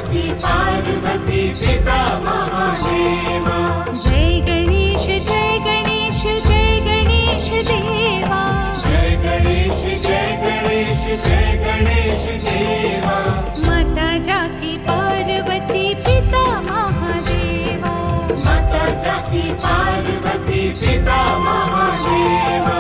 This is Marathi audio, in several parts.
जाकी पार्वती पिता महादेवा। जय गणेश जय गणेश जय गणेश देवा। जय गणेश जय गणेश जय गणेश देवा। माता जाकी पार्वती पिता महादेवा। माता जाकी पार्वती पिता महादेवा।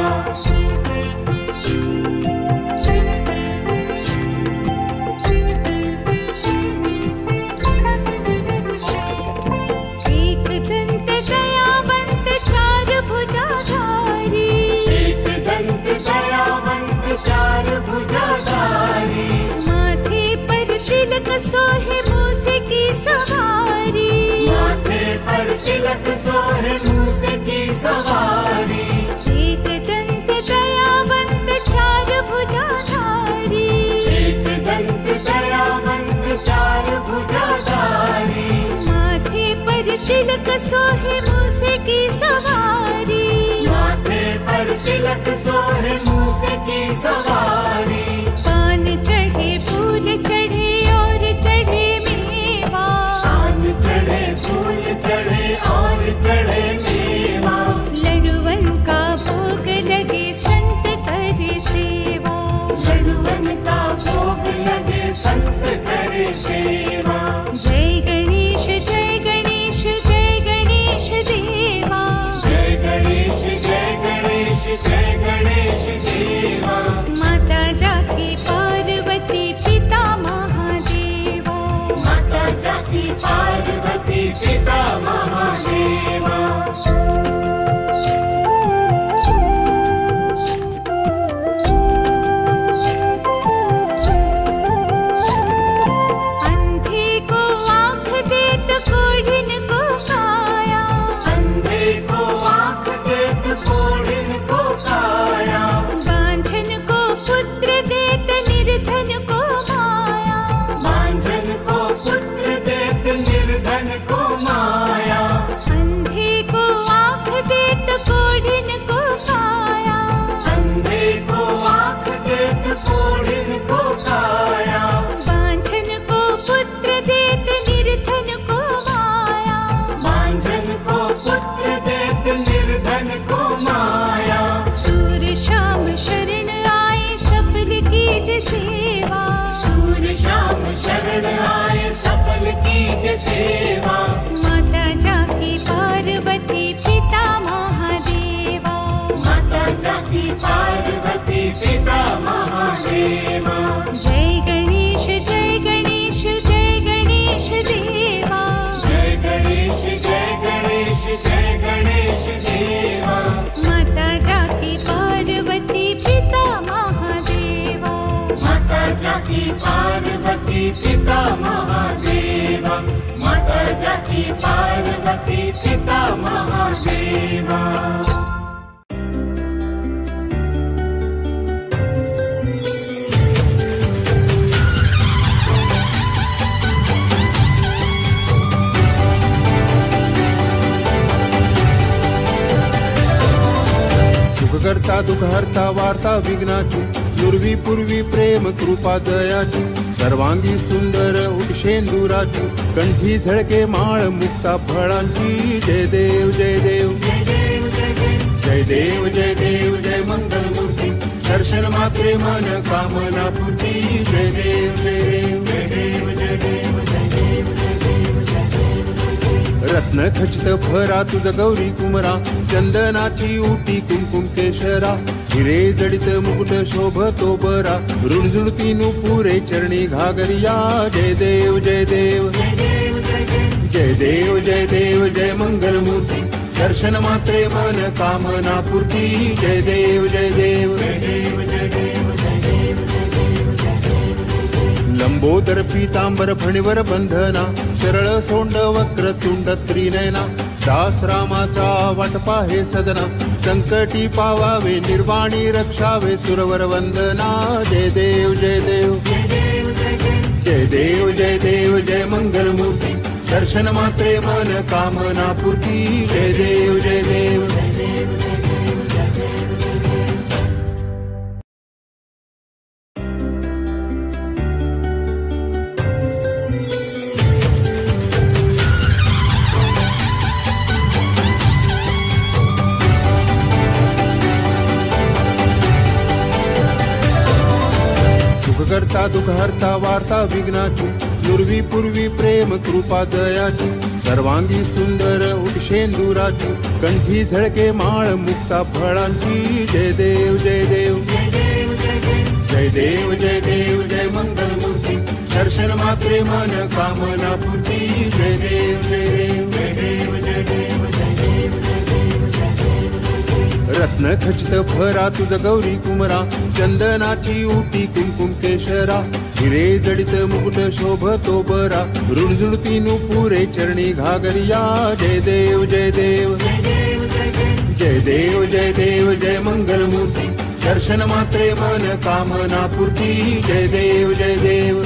सोहे मूसे की सवारी। माथे पर तिलक सोहे मूसे की सवारी। एक दंत दयावंत चार भुजाधारी। एक दंत दयावंत चार भुजाधारी। माथे पर तिलक सोहे मूसे की सवारी। माथे पर तिलक सोहे मूसे की सवारी। पान चढ़े फूल चढ़े और चढ़े मेवा। पान चढ़े फूल चढ़े और चढ़े मेवा। लड्डुवन का भोग लगे संत करे सेवा। लड्डुवन का भोग लगे संत करे सेवा। जय गणेश जय गणेश जय गणेश देवा। जय गणेश जय गणेश जय गणेश देवा। माता जाकी पार्वती पिता महादेवा। माता जाकी पार्वती पिता महादेवा। अंधे को आँख देत कोढ़िन को काया। अंधे को आँख देत कोढ़िन को काया। बांझन को पुत्र देत निर्धन को माया। बांझन को पुत्र देत निर्धन को माया। अंधे को आँख देत कोढ़िन को काया। अंधे को आँख देत कोढ़िन को काया। बांझन को पुत्र देत निर्धन को माया। बांझन को पुत्र देत निर्धन को माया। सूर शाम शरण आए सफल कीज सेवा। सूर शाम शरण आए सफल कीज सेवा। माता जाकी पार्वती पिता महादेवा। माता जाकी पार्वती पिता महादेवा। जय गणेश जय गणेश जय गणेश देवा। जय गणेश जय गणेश जय गणेश देवा। माता जाकी पार्वती पिता महादेवा। माता जाकी पार्वती पिता महादेवा। माता जाकी पार्वती पिता महादेवा। सुखकर्ता दुःखहर्ता वार्ता विघ्नाची पूर्वी पूर्वी प्रेम कृपा दयाची सर्वांगी सुंदर उटशेंदुराची कंठी झळके माळ मुक्ता फळांची जय देव जय देव जय देव जय देव जय मंगल मूर्ती दर्शन मात्रे मन कामना पूर्ती जय देव जय देव जय देव जय देव जय देव जय देव। रत्न खचित भरा तुझ गौरी कुमरा चंदनाची उटी कुंकुम केशरा हिरे जडित मुकुट शोभतो बरा रुणझुणती नुपुरे चरणी घागरिया जय देव जय देव जय देव जय देव जय मंगल मूर्ती दर्शन मात्रे मन कामना पूर्ती जय देव जय देव लंबोदर पीतांबर फणीवर बंधना सरळ सोंड वक्र तुंड त्रिनयना दास रामाचा वाटपा हे सदना संकटी पावावे निर्वाणी रक्षावे सुरवर वंदना जय देव जय देव जय देव जय देव जय मंगल मूर्ती दर्शन मात्रे मन कामना पूर्ती जय देव जय देव करता दुःख हरता वार्ता विघ्नाची नुरवी पूर्वी प्रेम कृपा दयाची सर्वांगी सुंदर उटशेंदुराची कंठी झळके माळ मुक्ता फळांची जय देव जय देव जय देव जय देव जय मंगल मूर्ती दर्शन मात्रे मन कामना पूर्ती जय देव जय देव जय देव जय देव रत्न खचित फरा तुझ गौरी कुमरा चंदनाची उटी कुंकुम केशरा हिरे जडित मुकुट शोभतो बरा रुणझुणती नुपुरे चरणी घागरिया जय देव जय देव जय देव जय देव जय मंगल मूर्ती दर्शन मात्रे मन कामना पूर्ती जय देव जय देव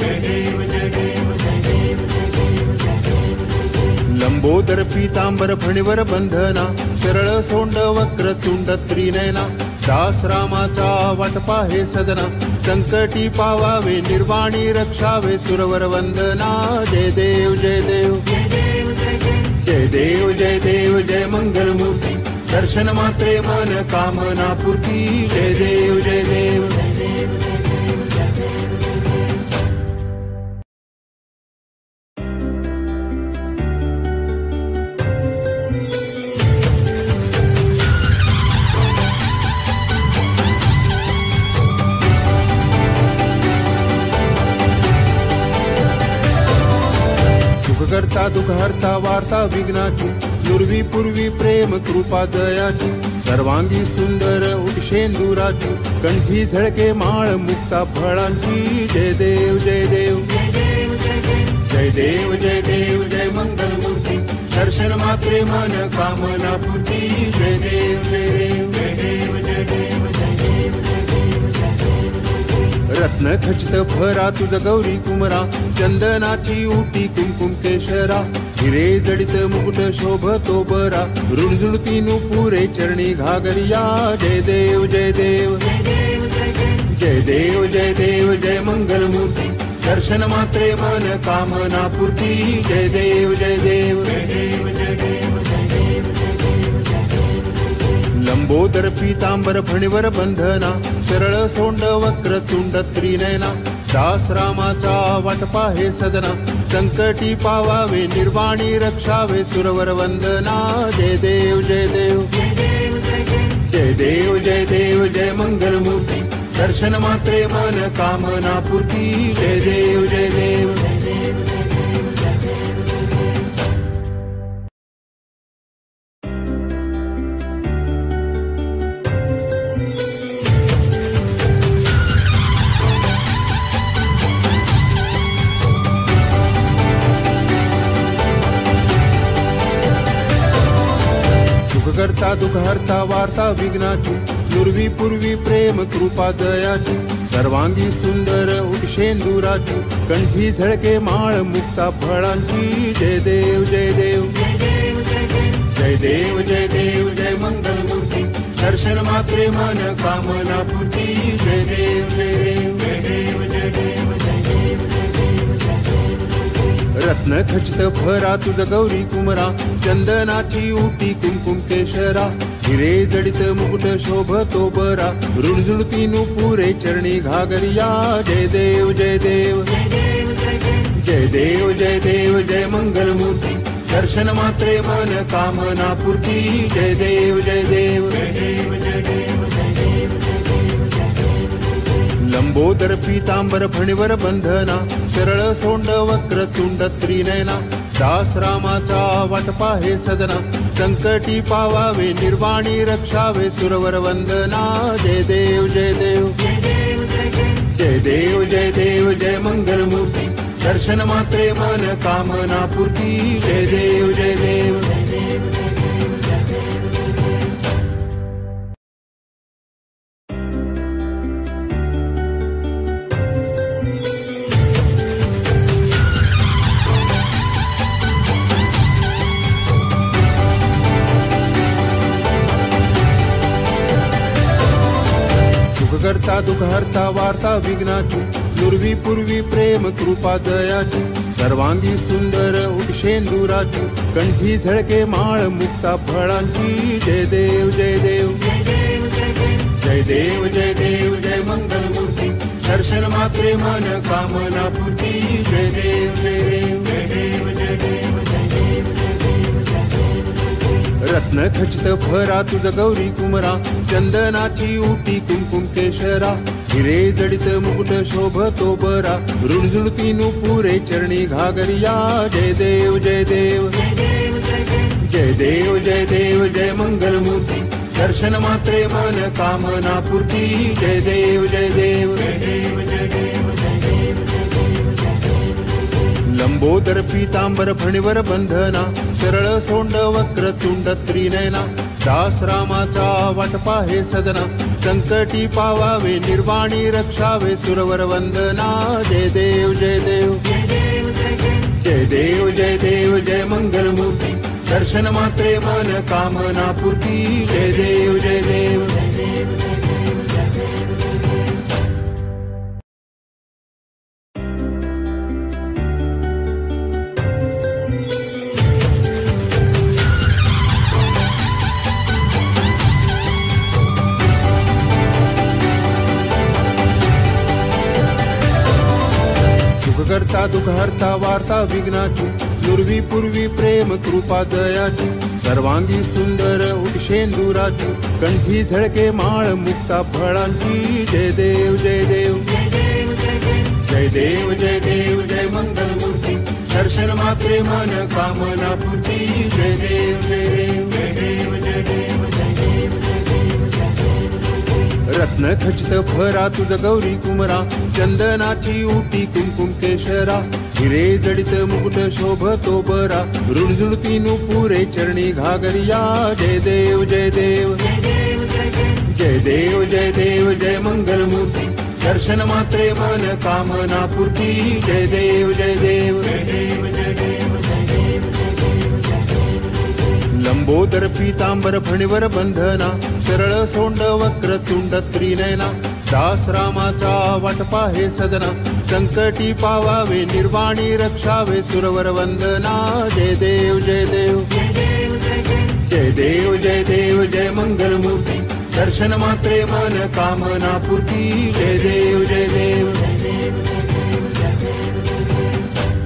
लंबोदर पीतांबर फणीवर बंधना सरळ सोंड वक्र तुंड त्रिनयना दास रामाचा वाटपा हे सदना संकटी पावावे निर्वाणी रक्षावे सुरवर वंदना जय देव जय देव जय देव जय देव जय मंगल मूर्ती दर्शन मात्रे मन कामना पूर्ती जय देव जय देव करता दुःख हरता वार्ता विघ्नाची नुरवी पूर्वी प्रेम कृपा दयाची सर्वांगी सुंदर उटशेंदुराची कंठी झळके माळ मुक्ता फळांची जय देव जय देव जय देव जय देव जय मंगल मूर्ती दर्शन मात्रे मन कामना पूर्ती जय देव जय देव जय देव जय देव रत्न खचित फरा तुझ गौरी कुमरा चंदनाची उटी कुंकुम केशरा हिरे जडित मुकुट शोभतो बरा रुणझुणती नुपुरे चरणी घागरिया जय देव जय देव जय देव जय देव जय मंगल मूर्ती दर्शन मात्रे मन कामना पूर्ती जय देव जय देव लंबोदर पीतांबर फणीवर बंधना सरळ सोंड वक्र तुंड त्रिनयना दास रामाचा वाटपा हे सदना संकटी पावावे निर्वाणी रक्षावे सुरवर वंदना जय देव जय देव जय देव जय देव जय मंगल मूर्ती दर्शन मात्रे मन कामना पूर्ती जय देव जय देव करता दुःख हरता वार्ता विघ्नाची नुरवी पूर्वी प्रेम कृपा दयाची सर्वांगी सुंदर उटशेंदुराची कंठी झळके माळ मुक्ता फळांची जय देव जय देव जय देव जय देव जय मंगल मूर्ती दर्शन मात्रे मन कामना पूर्ती जय देव जय देव जय देव रत्न खचित फरा तुझ गौरी कुमरा चंदनाची उटी कुंकुम केशरा हिरे जडित मुकुट शोभतो बरा रुणझुणती नुपुरे चरणी घागरिया जय देव जय देव जय देव जय देव जय मंगल मूर्ती दर्शन मात्रे मन कामना पूर्ती जय देव जय देव लंबोदर पीतांबर फणीवर बंधना सरळ सोंड वक्र तुंड त्रिनयना दास रामाचा वाटपा हे सदना संकटी पावावे निर्वाणी रक्षावे सुरवर वंदना जय देव जय देव जय देव जय देव जय मंगल मूर्ती दर्शन मात्रे मन कामना पूर्ती जय देव जय देव करता दुःख हरता वार्ता विघ्नाची नुरवी पूर्वी प्रेम कृपा दयाची सर्वांगी सुंदर उटशेंदुराची कंठी झळके माळ मुक्ता फळांची जय देव जय देव जय देव जय देव जय मंगल मूर्ती दर्शन मात्रे मन कामना पूर्ती जय देव जय देव जय देव जय देव जय देव जय देव जय देव रत्न खचित भरा तुझ गौरी कुमरा चंदनाची उटी कुमकुम केशरा हिरे जडित मुकुट शोभतो बरा रुणझुणती नुपुरे चरणी घागरिया जय देव जय देव जय देव जय देव जय देव जय देव जय मंगल मूर्ती दर्शन मात्रे मन कामना पूर्ती जय देव जय देव जय देव जय देव जय देव जय देव जय देव लंबोदर पीतांबर फणीवर बंधना सरळ सोंड वक्र तुंड त्रिनयना दास रामाचा वाटपा हे सदना संकटी पावावे निर्वाणी रक्षावे सुरवर वंदना जय देव जय देव जय देव जय देव जय देव जय देव जय मंगल मूर्ती दर्शन मात्रे मन कामना पूर्ती जय देव जय देव जय देव जय देव जय देव जय देव सुख करता दुःख हरता वार्ता विघ्नाची नुरवी पूर्वी प्रेम कृपा दयाची सर्वांगी सुंदर उटशेंदुराची कंठी झळके माळ मुक्ता फळांची जय देव जय देव जय देव जय देव जय देव जय देव जय मंगल मूर्ती दर्शन मात्रे मन कामना पूर्ती जय देव जय देव जय देव जय देव जय देव जय देव जय देव रत्न खचित भरा तुझ गौरी कुमरा चंदनाची उटी कुमकुम केशरा हिरे जडित मुकुट शोभतो बरा रुणझुणती नुपुरे चरणी घागरिया जय देव जय देव जय देव जय देव जय देव जय देव जय मंगल मूर्ती दर्शन मात्रे मन कामना पूर्ती जय देव जय देव जय देव जय देव जय देव जय देव जय देव लंबोदर पीतांबर फणीवर बंधना सरळ सोंड वक्र तुंड त्रिनयना दास रामाचा वाटपा हे सदना संकटी पावावे निर्वाणी रक्षावे सुरवर वंदना जय देव जय देव जय देव जय देव जय देव जय देव जय मंगल मूर्ती दर्शन मात्रे मन कामना पूर्ती जय देव जय देव जय देव जय देव जय देव जय देव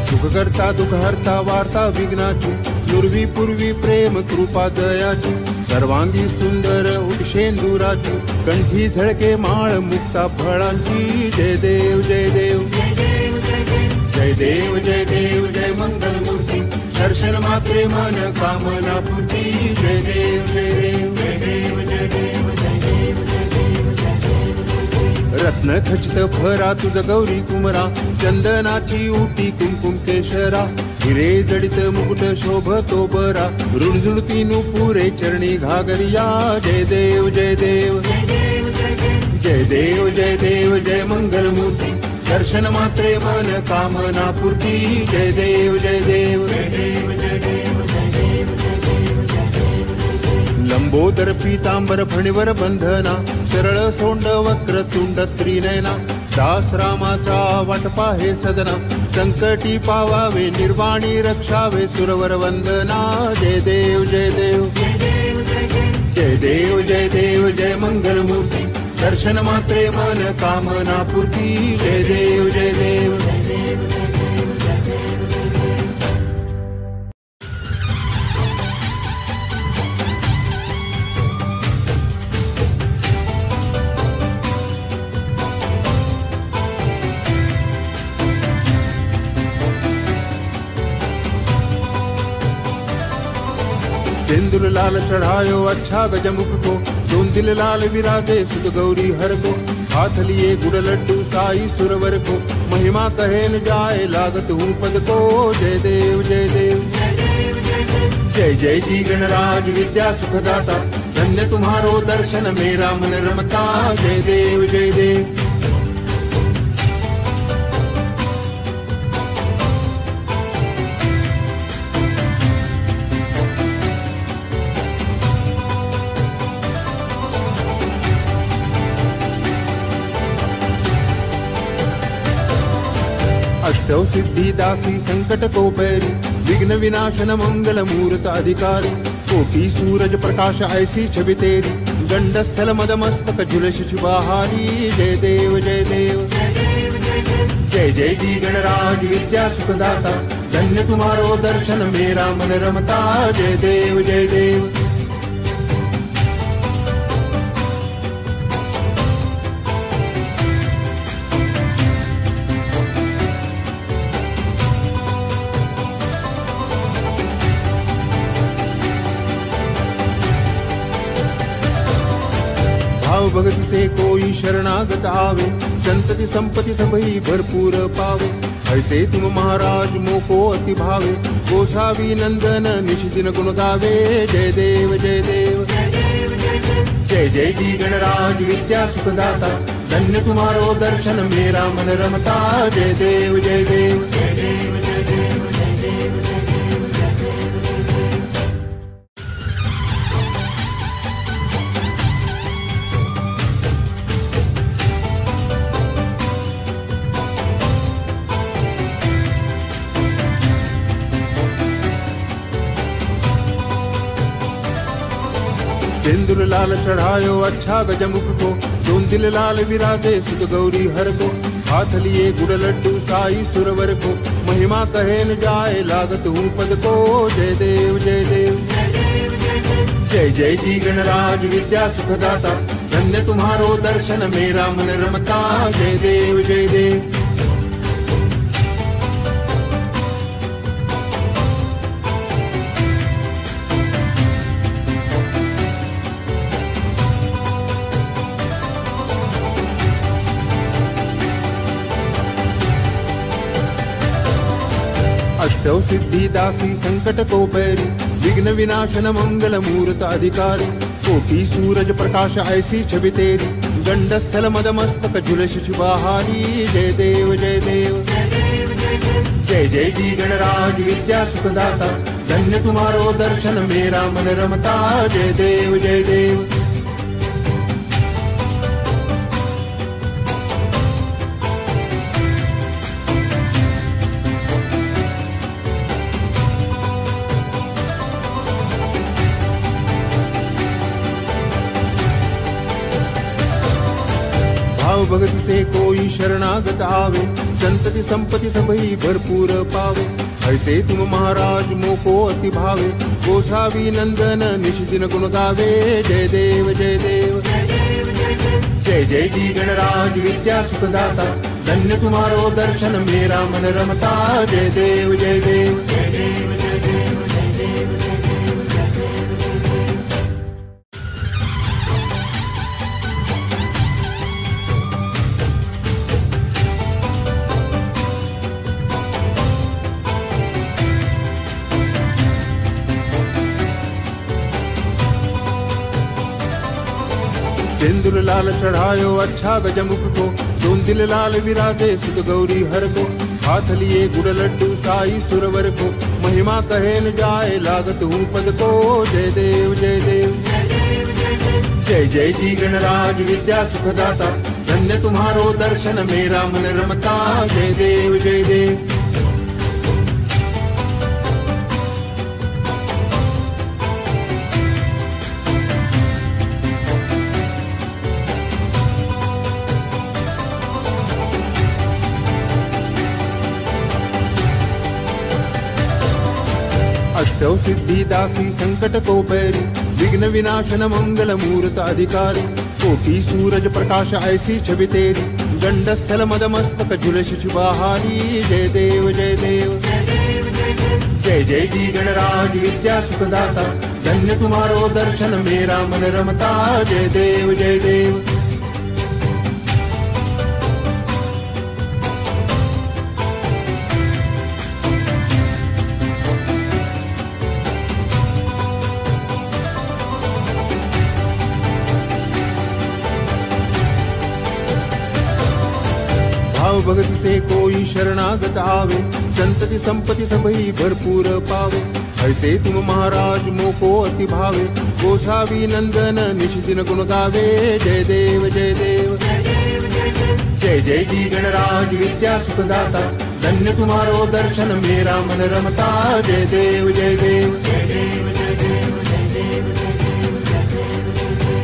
सुख करता दुःख हरता वार्ता विघ्नाची नुरवी पूर्वी प्रेम कृपा दयाची सर्वांगी सुंदर उटशेंदुराची कंठी झळके माळ मुक्ता फळांची जय देव जय देव जय देव जय देव जय देव जय देव जय मंगल मूर्ती दर्शन मात्रे मन कामना पूर्ती जय देव जय देव जय देव जय देव जय देव जय देव जय देव रत्न खचित भरा तुझ गौरी कुमरा चंदनाची उटी कुमकुम केशरा हिरे जडित मुकुट शोभतो बरा रुणझुणती नुपुरे चरणी घागरिया जय देव जय देव जय देव जय देव जय देव जय देव जय मंगल मूर्ती दर्शन मात्रे मन कामना पूर्ती जय देव जय देव जय देव जय देव जय देव जय देव जय देव लंबोदर पीतांबर फणीवर बंधना सरळ सोंड वक्र तुंड त्रिनयना दास रामाचा वाटपा हे सदना संकटी पावावे निर्वाणी रक्षावे सुरवर वंदना जय देव जय देव जय देव जय देव जय देव जय देव जय मंगल मूर्ती दर्शन मात्रे मन कामना पूर्ती जय देव जय देव जय देव जय देव जय देव जय देव सिंदूर लाल चढ़ायो अच्छा गजमुख को दोन दिल लाल विराजे सुध गौरी हर को हाथ लिए गुड़ लड्डू साई सुरवर को महिमा कहे न जाए लागत हूँ पद को जय देव जय देव जय जय जी गणराज विद्या सुखदाता धन्य तुम्हारो दर्शन मेरा मन रमता जय देव जय देव अष्टौ सिद्धि दासी संकट को बैरी, विघ्न विनाशन मंगल मूर्त अधिकारी। कोटि सूरज प्रकाश ऐसी छवि तेरी, गंडस्थल मद मस्तक झुलस शुभाहारी। जय देव जय देव जय जय जी गणराज विद्या सुखदाता, धन्य तुम्हारो दर्शन मेरा मन रमता। जय देव जय देव भाव भक्ति से कोई शरणागत आवे, संतति संपत्ति सबही भरपूर पावे। ऐसे तुम महाराज मोको अति भावे, गोसावी नंदन निश दिन गुण गावे। जय देव जय देव जय जय जी गणराज विद्या सुखदाता, धन्य तुम्हारो दर्शन मेरा मन रमता। जय देव जय देव सिंदूर लाल चढ़ायो अच्छा गजमुख को, चोंदिल लाल विराजे सुत गौरी हर को। हाथ लिए गुड़ लड्डू साई सुरवर को, महिमा कहे न जाए लागत हूँ पद को। जय देव जय देव जय जय जी गणराज विद्या सुखदाता, धन्य तुम्हारो दर्शन मेरा मन रमता। जय देव जय देव अष्टौ सिद्धि दासी संकट को बैरी, विघ्न विनाशन मंगल मूर्त अधिकारी। कोटि सूरज प्रकाश ऐसी छवि तेरी, गंडस्थल मद मस्तक झुलस शुभाहारी। जय देव जय देव जय जय जी गणराज विद्या सुखदाता, धन्य तुम्हारो दर्शन मेरा मन रमता। जय देव जय देव भाव भक्ति से कोई शरणागत आवे, संतति संपत्ति सबही भरपूर पावे। ऐसे तुम महाराज मोको अति भावे, गोसावी नंदन निश दिन गुण गावे। जय देव जय देव जय जय जी गणराज विद्या सुखदाता, धन्य तुम्हारो दर्शन मेरा मन रमता। जय देव जय देव सिंदूर लाल चढ़ायो अच्छा गजमुख को, चोंदिल लाल विराजे सुत गौरी हर को। हाथ लिए गुड़ लड्डू साई सुरवर को, महिमा कहे न जाए लागत हूँ पद को। जय देव जय देव जय जय जी गणराज विद्या सुखदाता, धन्य तुम्हारो दर्शन मेरा मन रमता। जय देव जय देव अष्टौ सिद्धि दासी संकट को बैरी, विघ्न विनाशन मंगल मूर्त अधिकारी। कोटि सूरज प्रकाश ऐसी छवि तेरी, गंडस्थल मद मस्तक झुलस शुभाहारी। जय देव जय देव जय जय जी गणराज विद्या सुखदाता, धन्य तुम्हारो दर्शन मेरा मन रमता। जय देव जय देव भाव भक्ति से कोई शरणागत आवे, संतति संपत्ति सबही भरपूर पावे। ऐसे तुम महाराज मोको अति भावे, गोसावी नंदन निश दिन गुण गावे। जय देव जय देव जय जय जी गणराज विद्या सुखदाता, धन्य तुम्हारो दर्शन मेरा मन रमता। जय देव जय देव जय देव जय देव जय देव जय देव जय देव।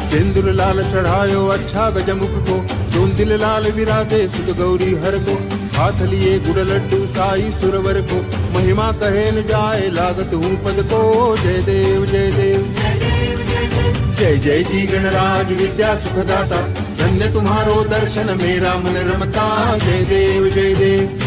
सिंदूर लाल चढ़ायो अच्छा गजमुख को, चोंदिल लाल विराजे सुत गौरी हर को। हाथ लिए गुड़ लड्डू साई सुरवर को, महिमा कहे न जाए लागत हूँ पद को। जय देव जय देव जय जय जी गणराज विद्या सुखदाता, धन्य तुम्हारो दर्शन मेरा मन रमता। जय देव जय देव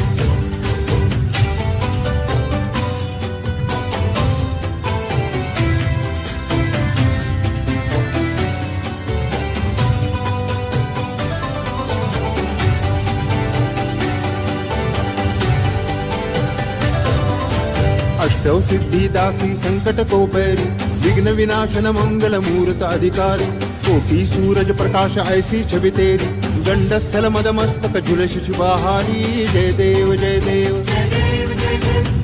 अष्टौ सिद्धि दासी संकट को पैरी, विघ्न विनाशन मंगल मूर्त अधिकारी। कोटि सूरज प्रकाश ऐसी छवि तेरी, गंडस्थल मद मस्तक झुलस शिवाहारी। जय देव जय देव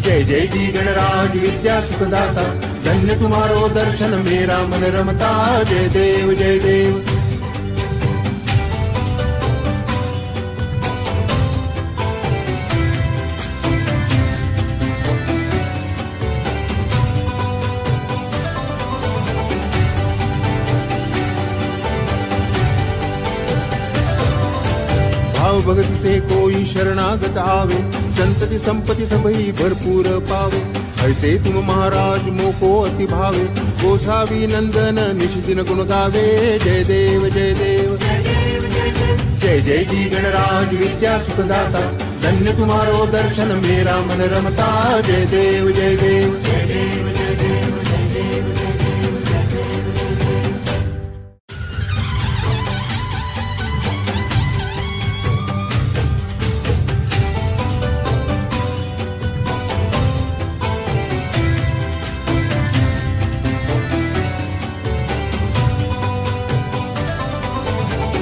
जय जय जी गणराज विद्या सुखदाता, धन्य तुम्हारो दर्शन मेरा मन रमता। जय देव जय देव भाव भक्ति से कोई शरणागत आवे, संतति संपत्ति सबही भरपूर पावे। ऐसे तुम महाराज मोको अति भावे, गोसावी नंदन निश दिन गुण गावे। जय देव जय देव जय जय जी गणराज विद्या सुखदाता, धन्य तुम्हारो दर्शन मेरा मन रमता। जय देव जय देव जय देव जय देव जय देव जय देव जय देव।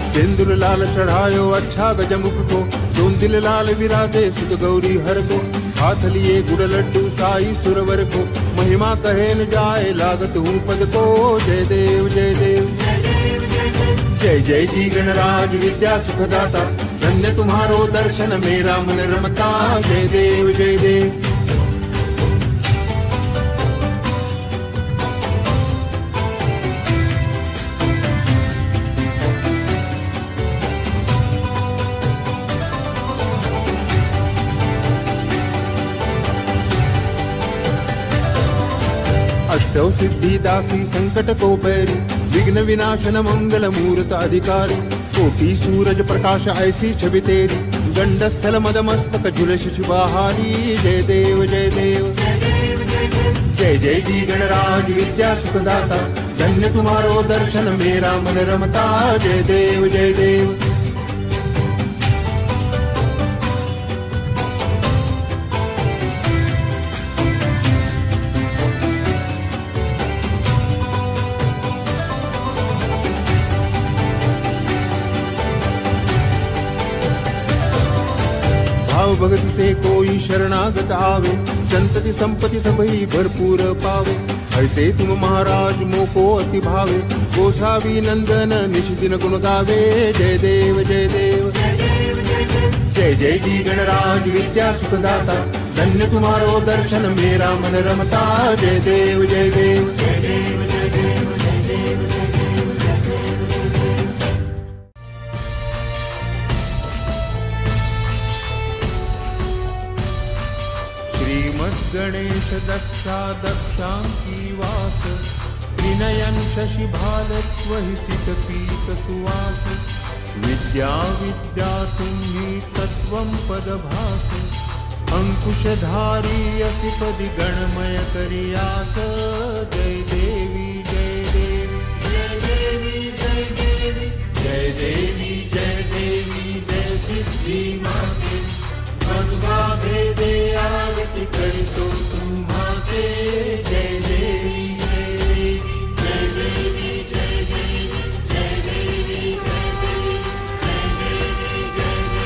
सिंदूर लाल चढ़ायो अच्छा गजमुख को, चोंदिल लाल विराजे सुत गौरी हर को। हाथ लिए गुड़ लड्डू साई सुरवर को, महिमा कहे न जाए लागत हूँ पद को। जय देव जय देव जय जय जी गणराज विद्या सुखदाता, धन्य तुम्हारो दर्शन मेरा मन रमता। जय देव जय देव अष्टौ सिद्धि दासी संकट को पैरी, विघ्न विनाशन मंगल मूर्त अधिकारी। कोटि सूरज प्रकाश ऐसी छवि तेरी, गंडस्थल मद मस्तक झुलस शिवाहारी। जय देव जय देव जय जय जी गणराज विद्या सुखदाता, धन्य तुम्हारो दर्शन मेरा मन रमता। जय देव जय देव भाव भक्ति से कोई शरणागत आवे, संतति संपत्ति सबही भरपूर पावे। ऐसे तुम महाराज मोको अति भावे, गोसावी नंदन निश दिन गुण गावे। जय देव जय देव जय जय जी गणराज विद्या सुखदाता, धन्य तुम्हारो दर्शन मेरा मन रमता। जय देव जय देव जय देव जय देव जय देव जय देव जय देव। श्रीमद्गणेश दक्षा दक्षांकी वास, विनयन शशि भालत्व हि सित पीत सुवास। विद्या विद्या तुम्ही तत्वं पदभास, अंकुशधारी असि पदि गणमय करियास। जय देवी जय देवी जय देवी जय देवी जय देवी जय देवी जय सिद्धि माते। मध्वा भेदे आरति करितो तुम्हाते। जय देवी जय देवी जय देवी जय देवी जय देवी जय देवी जय देवी जय देवी।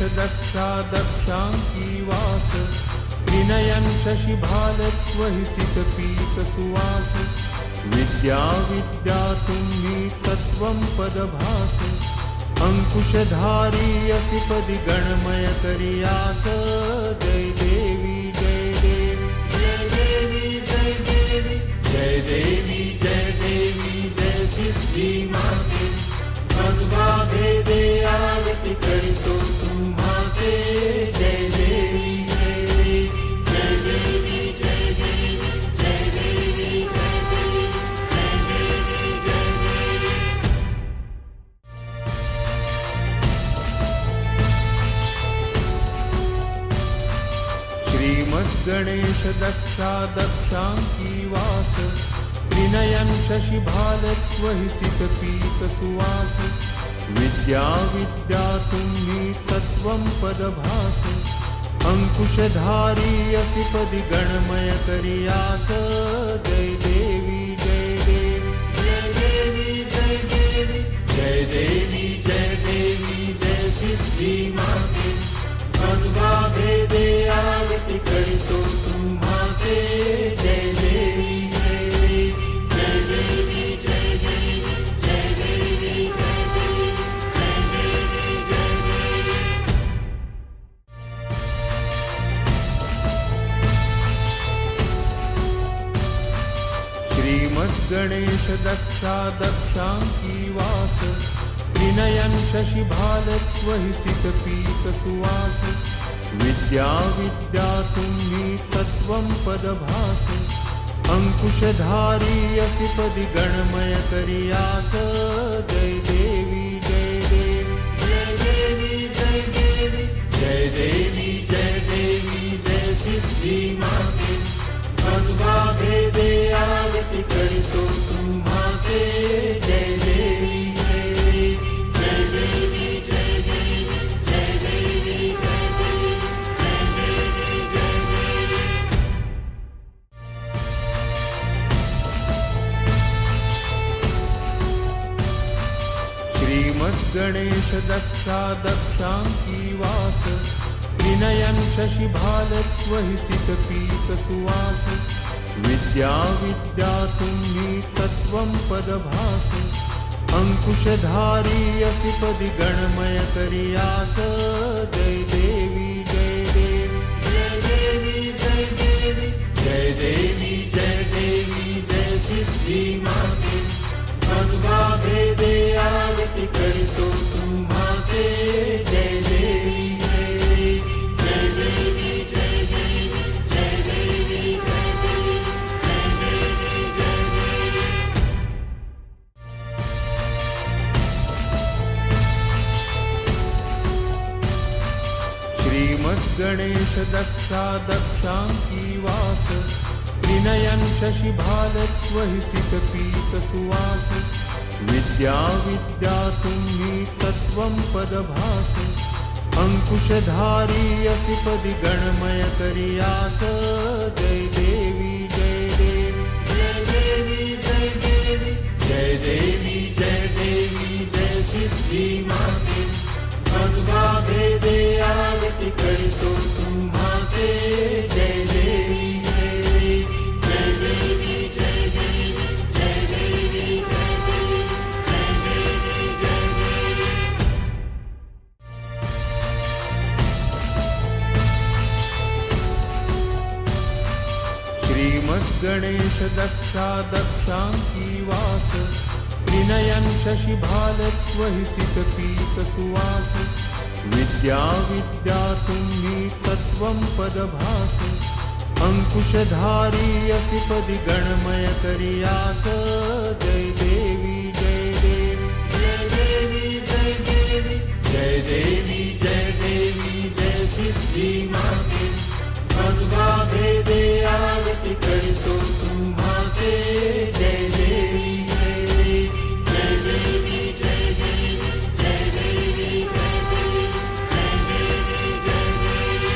दक्षा दक्षांकी वास त्रिनयन शशिभालत्वहि सितपीत सुवास विद्या विद्या तुम्ही तत्वं पदभास अंकुशधारी असि पदि गणमय करियास जय देवी जय देवी जय देवी जय देवी जय देवी जय देवी जय सिद्धि माते मध्वा भेदे आरती करितो तुम्हाते जय देवी जय देवी जय देवी जय देवी जय देवी जय देवी जय देवी श्रीमद्गणेश दक्षा दक्षांकी वास त्रिनयन शशिभालत्वहि सितपीत सुवास विद्या विद्या तुम्ही तत्वं पदभास अंकुशधारी असि पदि गणमय करियास जय देवी जय देवी जय देवी जय देवी जय देवी जय देवी जय सिद्धि माते मध्वा भेदे आरती करितो तुम्हाते जय देवी जय देवी जय देवी जय देवी जय देवी जय देवी जय देवी श्रीमद्गणेश दक्षा दक्षांकी वास त्रिनयन शशिभालत्वहि सितपीत सुवास विद्या विद्या तुम्ही तत्वं पदभास अंकुशधारी असि पदि गणमय करियास जय देवी जय देवी जय देवी जय देवी जय देवी जय देवी जय सिद्धि माते मध्वा भेदे आरती करितो तुम्हाते जय देवी जय देवी जय देवी जय देवी जय देवी जय देवी जय देवी श्रीमद्गणेश दक्षा दक्षांकी वास त्रिनयन शशिभालत्वहि सितपीत सुवास विद्या विद्या तुम्ही तत्वं पदभास अंकुशधारी असि पदि गणमय करियास जय देवी जय देवी जय देवी जय देवी जय देवी जय देवी जय सिद्धि माते मध्वा भेदे आरती करितो तुम्हाते जय देवी जय देवी जय देवी जय देवी जय देवी जय देवी जय देवी श्रीमद्गणेश दक्षा दक्षांकी वास त्रिनयन शशिभालत्वहि सितपीत सुवास विद्या विद्या तुम्ही तत्वं पदभास अंकुशधारी असि पदि गणमय करियास जय देवी जय देवी जय देवी जय देवी जय देवी जय देवी जय सिद्धि माते मध्वा भेदे आरती करितो तुम्हाते जय देवी जय देवी जय देवी जय देवी जय देवी जय देवी जय देवी श्रीमद्गणेश दक्षा दक्षांकी वास त्रिनयन शशिभालत्वहि सितपीत सुवास विद्या विद्या तुम्ही तत्वं पदभास अंकुशधारी असि पदि गणमय करियास जय देवी जय देवी जय देवी जय देवी जय देवी जय देवी जय सिद्धि माते मध्वा भेदे आरती करितो तुम्हाते जय देवी जय देवी जय देवी जय देवी जय देवी जय देवी जय देवी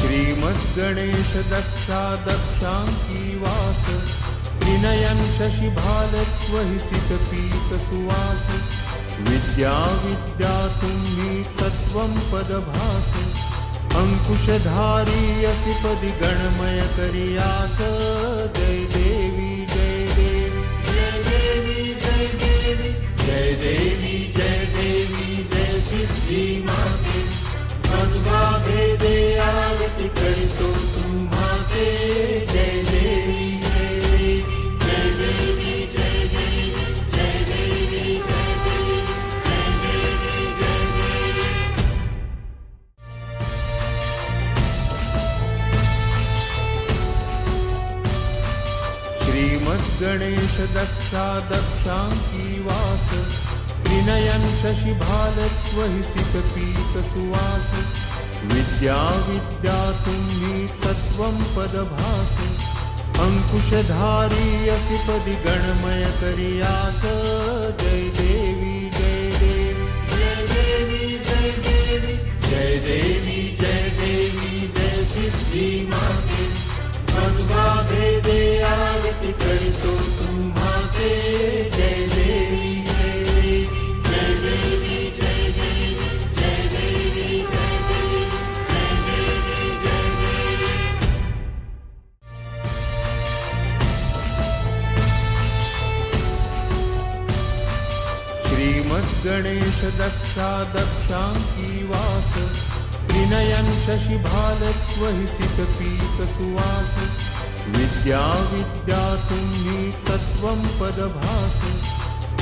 श्रीमद्गणेश दक्षा दक्षांकी वास त्रिनयन शशिभालत्वहि सितपीतसुवास विद्या विद्या तुम्ही तत्त्वं पदभास अंकुशधारी असि पदि गणमय करियास जय देवी जय देवी जय देवी जय देवी जय देवी जय देवी जय सिद्धि माते मध्वा भेदे आरती करितो तुम्हाते जय देवी जय देवी जय देवी जय देवी जय देवी जय देवी जय देवी श्रीमद्गणेश दक्षा दक्षांकी वास त्रिनयन शशिभालत्वहि सितपीतसुवास विद्या विद्या तुम्ही तत्त्वं पदभास अंकुशधारी असि पदि गणमय करियास जय देवी जय देवी जय देवी जय देवी जय देवी जय देवी जय सिद्धि माते मध्वा भेदे आरती करितो तुम्हाते जय देवी जय देवी जय देवी जय देवी जय देवी जय देवी जय देवी श्रीमद्गणेश दक्षा दक्षांकी वास त्रिनयन शशिभालत्वहि सितपीतसुवास विद्या विद्या तुम्ही तत्त्वं पदभास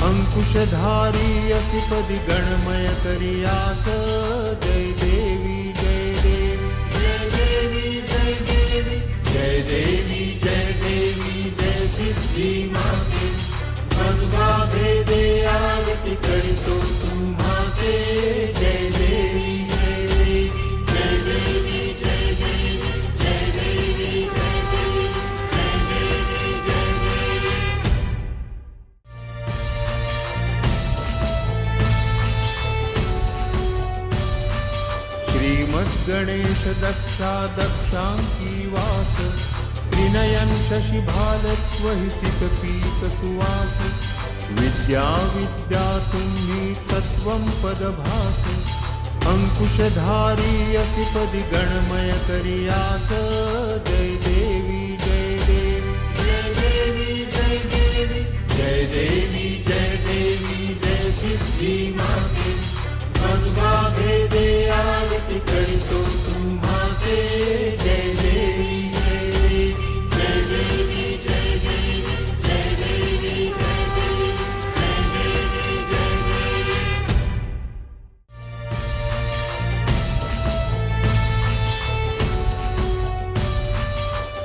अंकुशधारी असि पदि गणमय करियास जय देवी जय देवी जय देवी जय देवी जय देवी जय देवी जय सिद्धि माते मध्वा भेदे आरती करितो तुम्हाते जय देवी जय देवी जय देवी जय देवी जय देवी जय देवी जय देवी श्रीमद्गणेश दक्षा दक्षांकी वास त्रिनयन शशिभालत्वहि सितपीतसुवास विद्या विद्या तुम्ही तत्त्वं पदभास अंकुशधारी असि पदि गणमय करियास जय देवी जय देवी जय देवी जय देवी जय देवी जय देवी जय सिद्धि माते मध्वा भेदे आरती करितो तुम्हाते जय देवी जय देवी जय देवी जय देवी जय देवी जय देवी जय देवी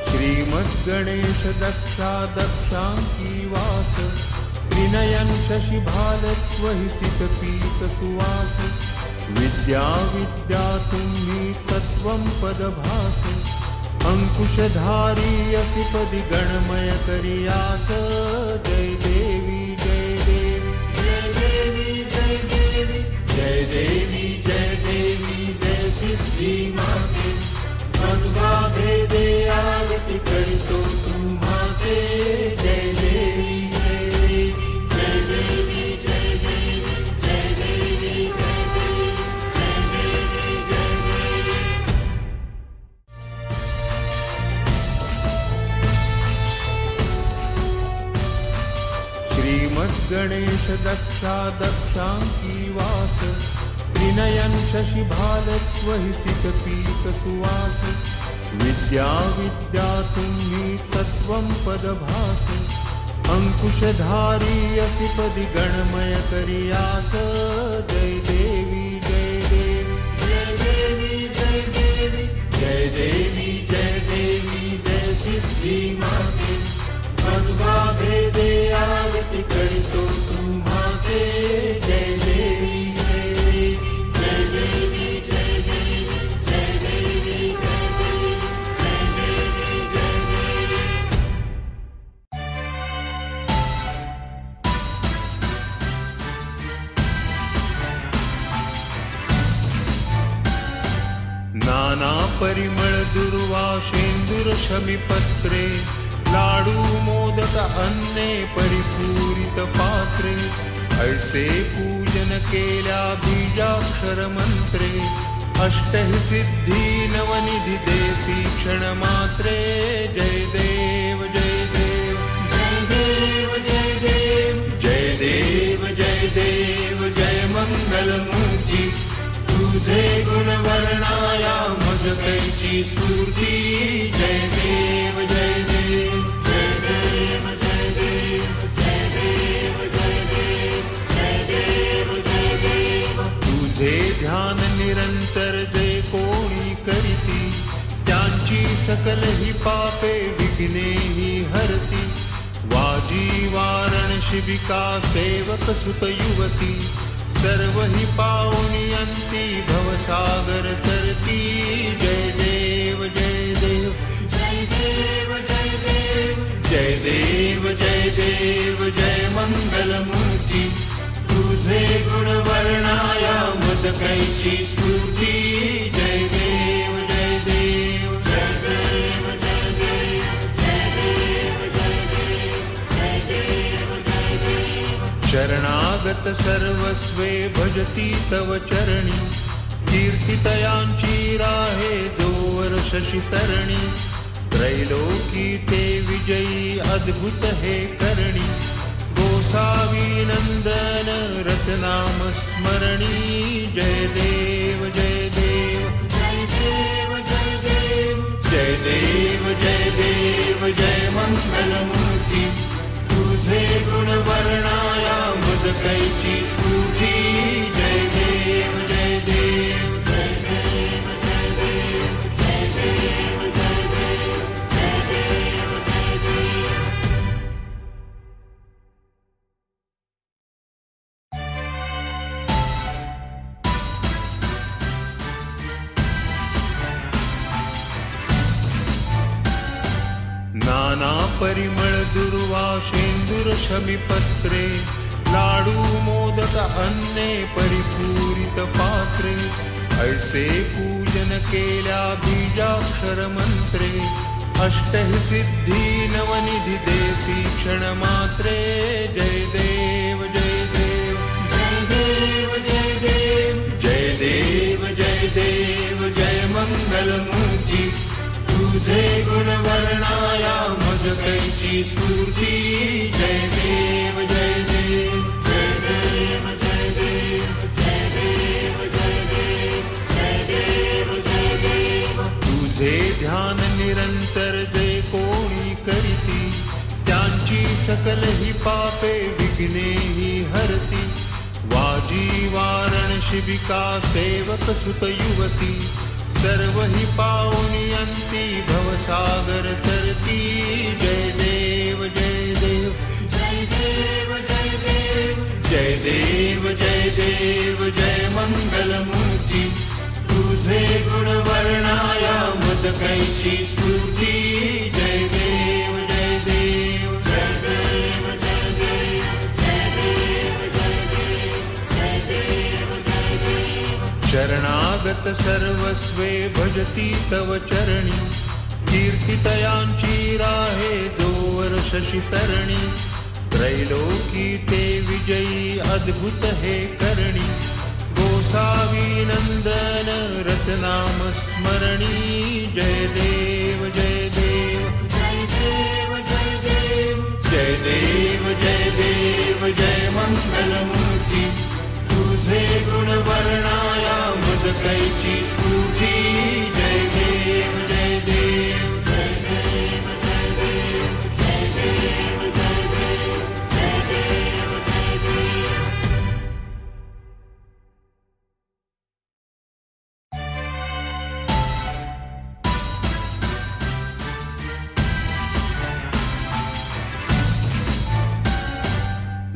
श्रीमद्गणेश दक्षा दक्षांकी वास त्रिनयन शशिभालत्वहि सितपीतसुवास विद्या विद्या तुम्ही तत्त्वं पदभास अंकुशधारी असि पदि गणमय करियास जय देवी जय देवी जय देवी जय देवी जय देवी जय देवी जय सिद्धि माते मध्वा भेदे आरती करितो तुम्हाते जय देवी जय देवी जय देवी जय देवी जय देवी जय देवी जय देवी श्रीमद्गणेश दक्षा दक्षांकी वास त्रिनयन शशिभालत्वहि सितपीतसुवास विद्या विद्या तुम्ही तत्त्वं पदभास अंकुशधारी असि पदि गणमय करियास जय देवी जय देवी जय देवी जय देवी जय देवी जय देवी जय सिद्धि माते मध्वा भेदे आरती करितो तुम्हाते जय देवी जय देवी जय देवी जय देवी जय देवी जय देवी जय देवी नाना परिमळ दुर्वा शेंदूर शमीपत्रे लाडू मोदक अन्ने परिपूरित पात्रे ऐसे पूजन केल्या बीजाक्षर मंत्रे अष्टहि सिद्धी नवनिधी देसी क्षण मात्रे जय देव जय देव जय देव जय देव जय देव जय देव जय मंगल मूर्ती तुझे गुण वर्णाया मज कैची स्फूर्ती जय देव जय देव जय देव जय देव जय देव जय देव जय देव जय देव तुझे ध्यान निरंतर जे कोणी करीती त्यांची सकल ही पापे विघ्ने ही हरती वाजी वारण शिबिका सेवक सुत युवती सर्व ही पावनी अंती भवसागर तरती जय देव जय देव जय देव जय देव जय देव जय देव जय मंगल मूर्ती तुझे गुण वर्णाया मद कैची स्फूर्ती जय देव जय देव जय देव जय देव जय देव जय देव जय देव जय देव शरणागत सर्वस्वे भजती तव चरणी कीर्तितयांची राहे जोवर शशितरणी त्रैलोकी ते विजयी अद्भुत हे करणी गोसावी नंदन रतनाम स्मरणी जय देव जय देव जय देव जय देव जय देव जय देव जय मंगल मूर्ती तुझे गुण वर्णाया मद कैची स्फूर्ती जय देव जय देव जय देव जय देव जय देव जय देव जय देव जय देव नाना परिमळ दुर्वा शेंदूर शमीपत्रे लाडू मोदक अन्ने परिपूरित पात्रे ऐसे पूजन केल्या बीजाक्षर मंत्रे अष्टहि सिद्धी नवनिधी देसी क्षण मात्रे जय देव जय देव जय देव जय देव जय देव जय देव जय मंगल मूर्ती तुझे गुण वर्णाया मज कैची स्फूर्ती जय देव जय देव जय देव जय देव जय देव जय देव जय देव जय देव तुझे ध्यान निरंतर जे कोणी करीती त्यांची सकल ही पापे विघ्ने ही हरती वाजी वारण शिबिका सेवक सुत युवती सर्व ही पावनी अंती भवसागर तरती जय देव जय देव जय देव जय देव जय देव जय देव जय मंगल मूर्ती तुझे गुण वर्णाया मद कैची स्फूर्ती जय देव जय देव जय देव जय देव जय देव जय देव जय देव जय देव शरणागत सर्वस्वे भजती तव चरणी कीर्तितयांची राहे जोवर शशितरणी त्रैलोकी ते विजयी अद्भुत हे करणी गोसावी नंदन रतनाम स्मरणी जय देव जय देव जय देव जय देव जय देव जय देव जय मंगल मूर्ती तुझे गुण वर्णाया मद कैची स्फूर्ती जय देव जय देव जय देव जय देव जय देव जय देव जय देव जय देव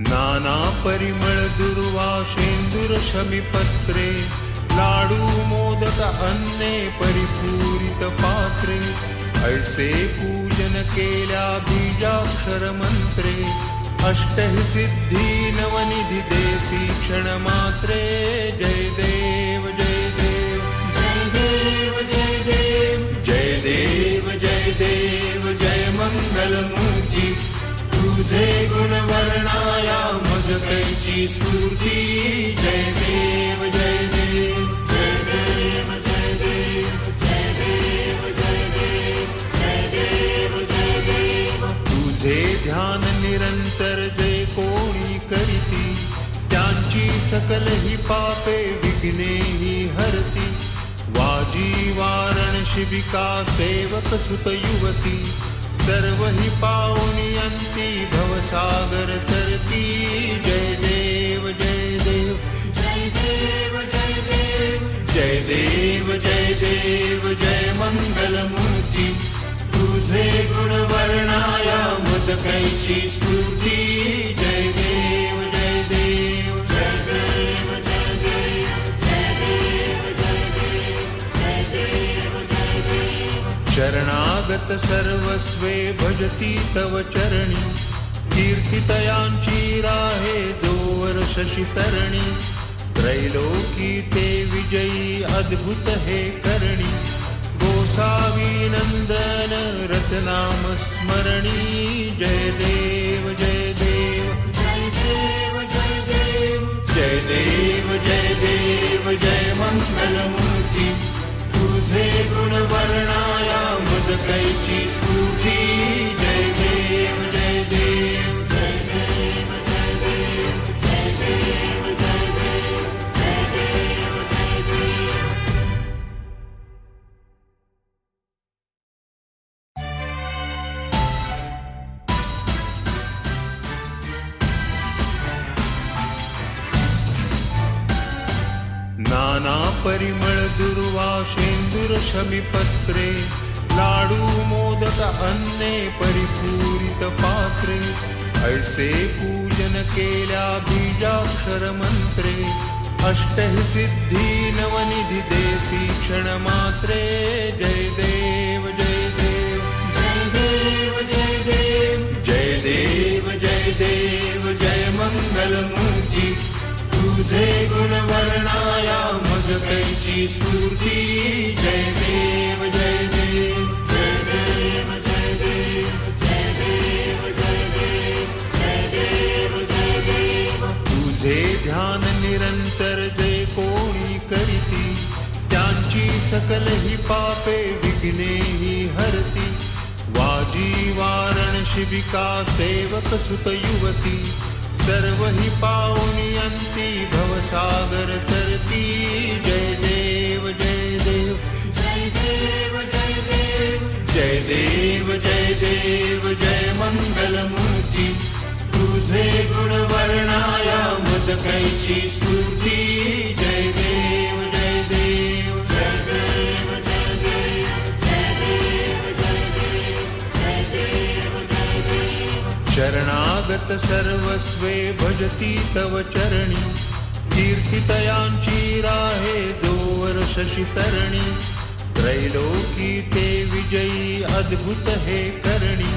नाना परिमळ दुर्वा शेंदूर शमीपत्रे लाडू मोदक अन्ने परिपूरित पात्रे ऐसे पूजन केल्या बीजाक्षर मंत्रे अष्टहि सिद्धी नवनिधी देसी क्षण मात्रे जय देव जय देव जय देव जय देव जय देव जय देव जय मंगल तुझे गुण वर्णाया मज कैची स्फूर्ती. जय देव जय देव जय देव जय देव जय देव जय देव जय देव जय देव. तुझे ध्यान निरंतर जे कोणी करीती त्यांची सकल ही पापे विघ्ने ही हरती. वाजी वारण शिबिका सेवक सुत युवती सर्व ही पावनी अंती भवसागर तरती. जय देव जय देव जय देव जय देव जय देव जय देव जय मंगलमूर्ती. तुझे गुण वर्णाया मज कैची स्फूर्ती. जय देव जय देव जय देव जय देव जय देव जय देव जय देव जय देव. शरणागत सर्वस्वे भजती तव चरणी. कीर्तितयांची राहे जोवर शशितरणी. त्रैलोकी ते विजयी अद्भुत हे करणी. गोसावी नंदन रतनाम स्मरणी. जय देव जय देव जय देव जय देव जय देव जय देव जय मंगलमूर्ती. तुझे गुण वर्णाया मज कैची स्फूर्ती. जय देव जय देव जय देव जय देव जय देव जय देव जय देव जय देव. नाना परिमळ दुर्वा शेंदूर शमीपत्रे. लाडू मोदक अन्ने परिपूरित पात्रे. ऐसे पूजन केल्या बीजाक्षर मंत्रे. अष्टहि सिद्धी नवनिधी देसी क्षण मात्रे. जय देव जय देव जय देव जय देव जय देव जय देव जय मंगलमूर्ती. तुझे गुण वर्णाया मज कैची स्फूर्ती. जय देव जय देव जय देव जय देव जय देव जय देव जय देव जय देव. तुझे ध्यान निरंतर जे कोणी करीती त्यांची सकल ही पापे विघ्ने ही हरती. वाजी वारण शिबिका सेवक सुत युवती सर्व ही पावनी अंती भवसागर तरती. जय देव जय देव जय देव जय देव जय देव जय देव जय मंगलमूर्ती. तुझे गुण वर्णाया मज कैची स्फूर्ती. जय देव जय देव जय देव जय देव जय देव जय देव जय देव जय देव. शरणागत सर्वस्वे भजती तव चरणी. कीर्तितयांची राहे जोवर शशितरणी. त्रैलोकी ते विजयी अद्भुत हे करणी.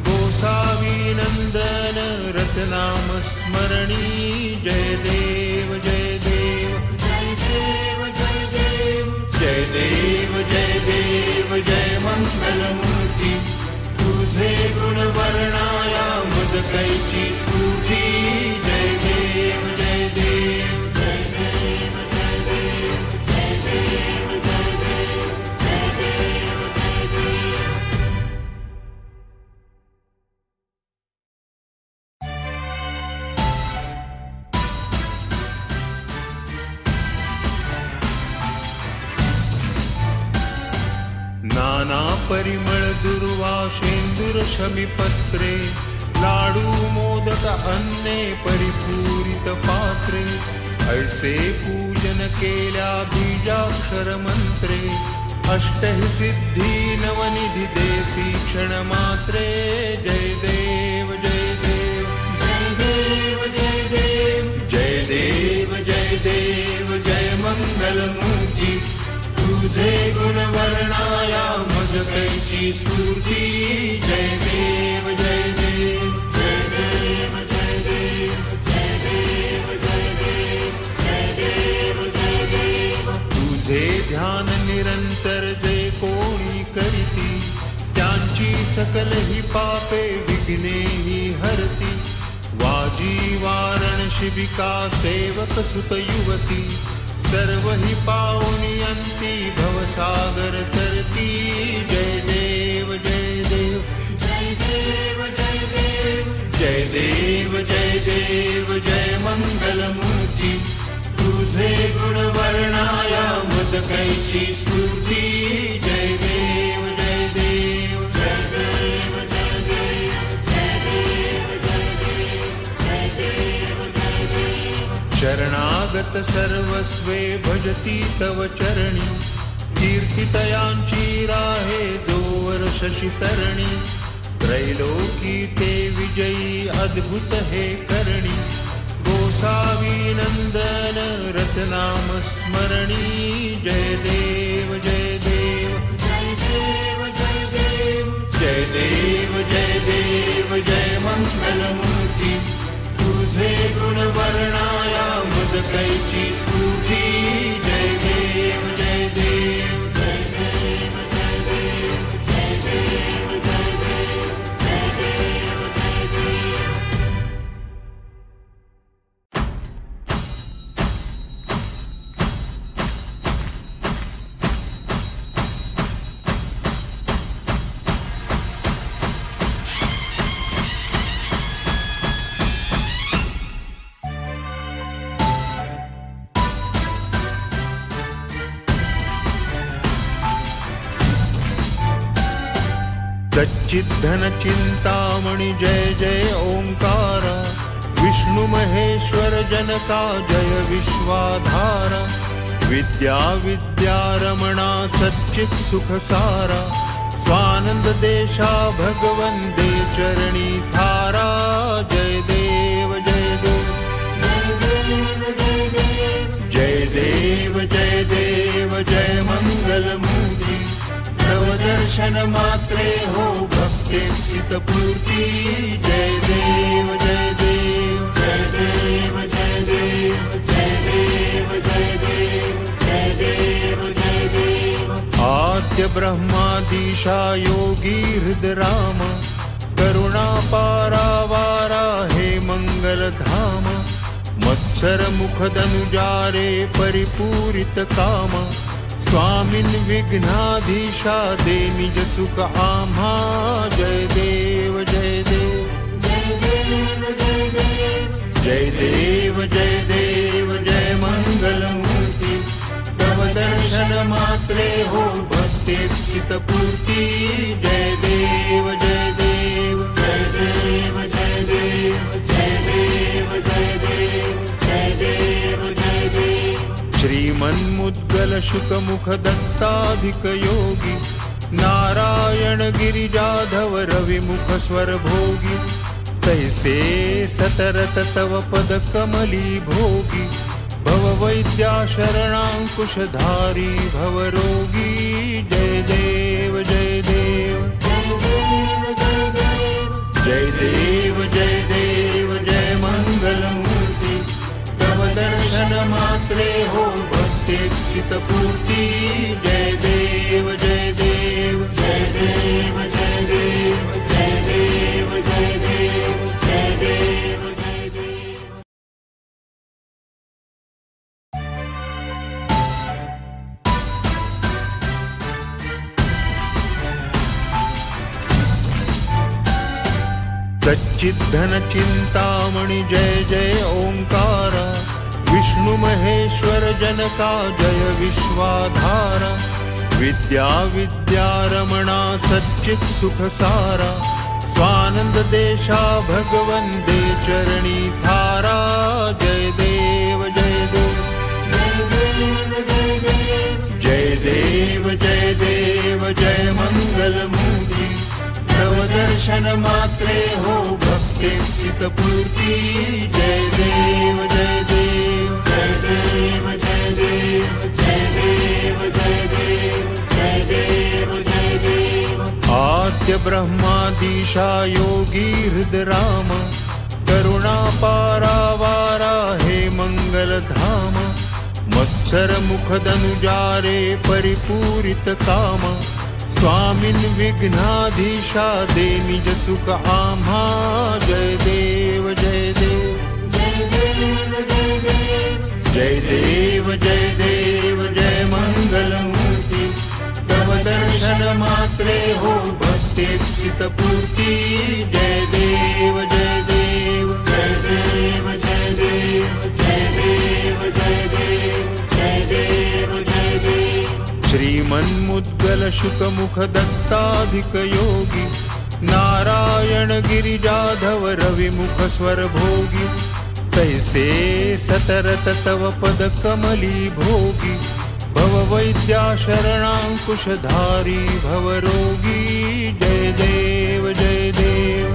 गोसावी नंदन रतनाम स्मरणी. जय देव जय देव जय देव जय देव जय देव जय देव जय मंगलमूर्ती. तुझे गुण वर्णाया मज कैची स्फूर्ती. जय देव जय देव जय देव जय देव जय देव जय देव जय देव जय देव. नाना परिमळ दुर्वा शेंदूर शमीपत्रे. लाडू मोदक अन्ने परिपूरित पात्रे. ऐसे पूजन केल्या बीजाक्षर मंत्रे. अष्टहि सिद्धी नवनिधी देसी क्षण मात्रे. जय देव जय देव जय देव जय देव जय देव जय देव जय मंगलमूर्ती. तुझे गुण वर्णाया मज कैची स्फूर्ती. जय देव जय देव जय देव जय देव जय देव जय देव जय देव जय देव. तुझे ध्यान निरंतर जे कोणी करीती त्यांची सकल ही पापे विघ्ने ही हरती वाजी वारणशिबिका सेवक सुत युवती सर्व ही पावनी अंती भवसागर तरती जय देव जय देव जय देव जय देव जय देव जय देव जय मंगलमूर्ती तुझे गुण वर्णाया मद कैची स्फूर्ती जय देव जय देव जय देव जय देव जय देव जय देव जय देव जय देव शरणागत सर्वस्वे भजती तव चरणी कीर्तितयांची राहे जोवर शशितरणी त्रैलोकी ते विजयी अद्भुत हे करणी गोसावी नंदन रत्नाम स्मरणी जय देव जय देव जय देव जय देव जय देव जय देव जय मंगलमूर्ती तुझे गुण वर्णाया मद कैची स्फूर्ती जय देव जय देव जय देव जय देव जय देव जय देव जय देव जय देव सच्चिद्धन चिंतामणि जय जय ओंकार विष्णु महेश्वर जनका जय विश्वाधारा विद्या विद्यारमणा सच्चित सुख सारा स्वानंद देशा भगवन दे चरणी थारा जय देव जय देव जय देव जय देव जय देव जय देव जय मंगलमूर्ति तव दर्शन मात्रे हो भक्तेप्सित पूर्ति जय देव जय देव जय देव जय देव जय देव जय देव जय देव जय देव आद्य ब्रह्मादिशा योगी हृदय राम करुणा पारावारा हे मंगल धाम मत्सर मुखदनुजारे परिपूरित काम स्वामिन विघ्नाधीशा दे निज सुख आम्हा जय देव जय देव जय देव जय देव जय देव जय देव जय मंगलमूर्ति तव दर्शन मात्रे हो भक्तेप्सित पूर्ति जय देव जय देव जय देव जय देव जय देव जय देव जय देव जय देव श्रीमन्मुद्गल शुकमुख दत्ताधिक योगी नारायण गिरिजाधव रविमुख स्वर भोगी तैसे सतरत तव पद कमली भोगी भव वैद्या शरणांकुशधारी भव रोगी जय देव जय देव जय देव जय देव जय मंगलमूर्ति तव दर्शन मात्रे हो भक्तेप्सित पूर्ति जय देव जय देव जय देव जय देव जय देव जय देव जय देव जय देव सच्चिद्धन चिंतामणि जय जय ओंकार विष्णु महेश्वर जनका जय विश्वाधारा विद्या विद्यारमणा सच्चित सुख सारा स्वानंद देशा भगवन दे चरणी थारा जय देव जय देव जय देव जय देव जय मंगलमूर्ति तव दर्शन मात्रे हो भक्तेप्सित पूर्ति जय देव जय देव जय देव जय देव जय देव जय देव जय देव जय देव आद्य ब्रह्मादिशा योगी हृदय राम करुणा पारावारा हे मंगल धाम मत्सर मुखदनुजारे परिपूरित काम स्वामिन विघ्नाधीशा दे निज सुख आम्हा जय देव जय देव जय देव जय देव जय देव जय देव जय मंगलमूर्ती तव दर्शन मात्रे हो भक्तेप्सित पूर्ती जय देव जय देव जय देव जय देव जय देव जय देव जय देव जय देव श्रीमन्मुद्गल शुकमुख दत्ताधिक योगी नारायण गिरिजाधव रविमुख स्वर भोगी तैसे सतरत तव पद कमली भोगी भव वैद्या शरणांकुशधारी भव रोगी जय देव जय देव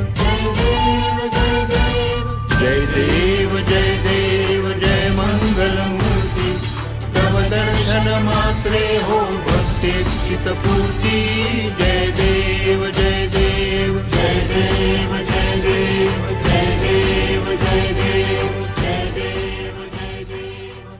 जय देव जय देव जय मंगलमूर्ति तव दर्शन मात्रे हो भक्तेप्सित पूर्ति जय देव जय देव जय देव जय देव जय देव जय देव जय देव जय देव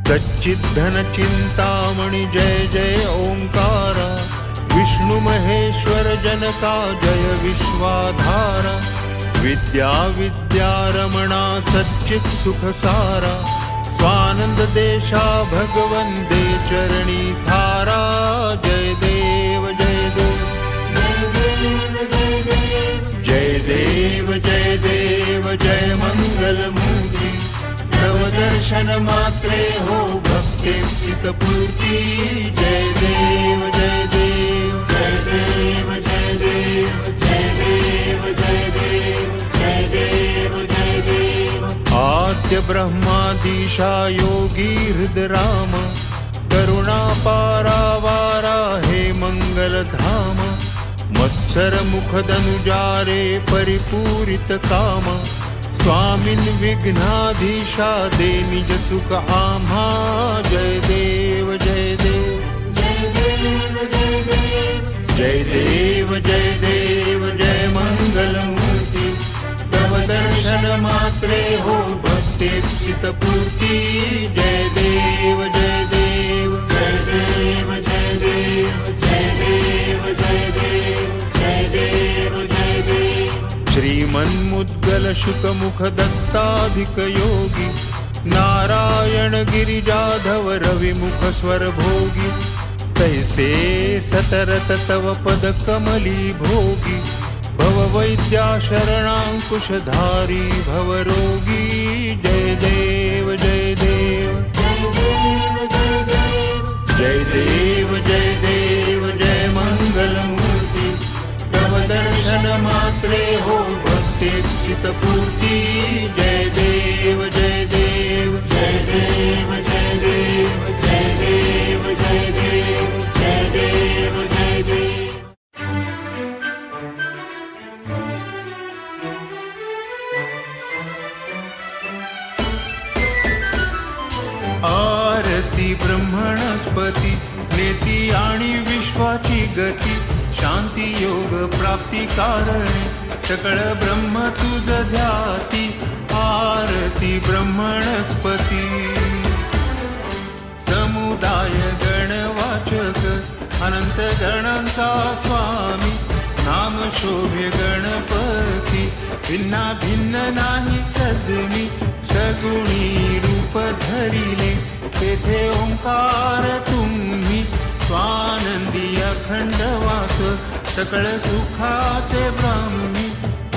सच्चिद्धन चिंतामणि जय जय ओंकारा विष्णु महेश्वर जनका जय विश्वाधारा विद्या विद्यारमणा सच्चित सुख सारा स्वानंद देशा भगवन दे चरणी थारा जय देव जय देव जय देव जय देव जय मंगलमूर्ति तव दर्शन मात्रे हो भक्तेप्सित पूर्ति जय देव जय देव जय देव जय देव जय देव जय देव जय देव जय देव आद्य ब्रह्मादिशा योगी हृद राम करुणा पारावारा हे मंगल धाम मत्सर मुख धनुजारे परिपूरित काम स्वामिन विघ्नाधीशा दे निज सुख आम्हा जय देव जय देव जय देव जय देव जय मंगलमूर्ति तव दर्शन मात्रे हो भक्तेप्सित पूर्ति जय देव जय देव जय देव जय देव जय देव जय देव जय देव जय देव श्रीमन्मुद्गल शुकमुख दत्ताधिक योगी नारायण गिरिजाधव रविमुख स्वर भोगी तैसे सतरत तव पद कमली भोगी भव वैद्या शरणांकुशधारी भव रोगी जय देव जय देव जय देव जय देव जय मंगलमूर्ति तव दर्शन मात्रे हो भक्तेप्सित पूर्ति जय देव जय देव जय देव जय देव जय देव जय देव जय देव जय देव आरती ब्रह्मणस्पती नेती आणि विश्वाची गती शांती योग प्राप्ती कारणे सकळ ब्रह्म तुझ ध्याती आरती ब्रह्मणस्पती समुदाय गणवाचक अनंत गणांचा स्वामी नाम शोभे गणपती भिन्ना भिन्न नाही सद्मी सगुणी रूप धरिले तेथे ओंकार तुम्ही स्वानंदी अखंड वास सकळ सुखाचे ब्राह्मी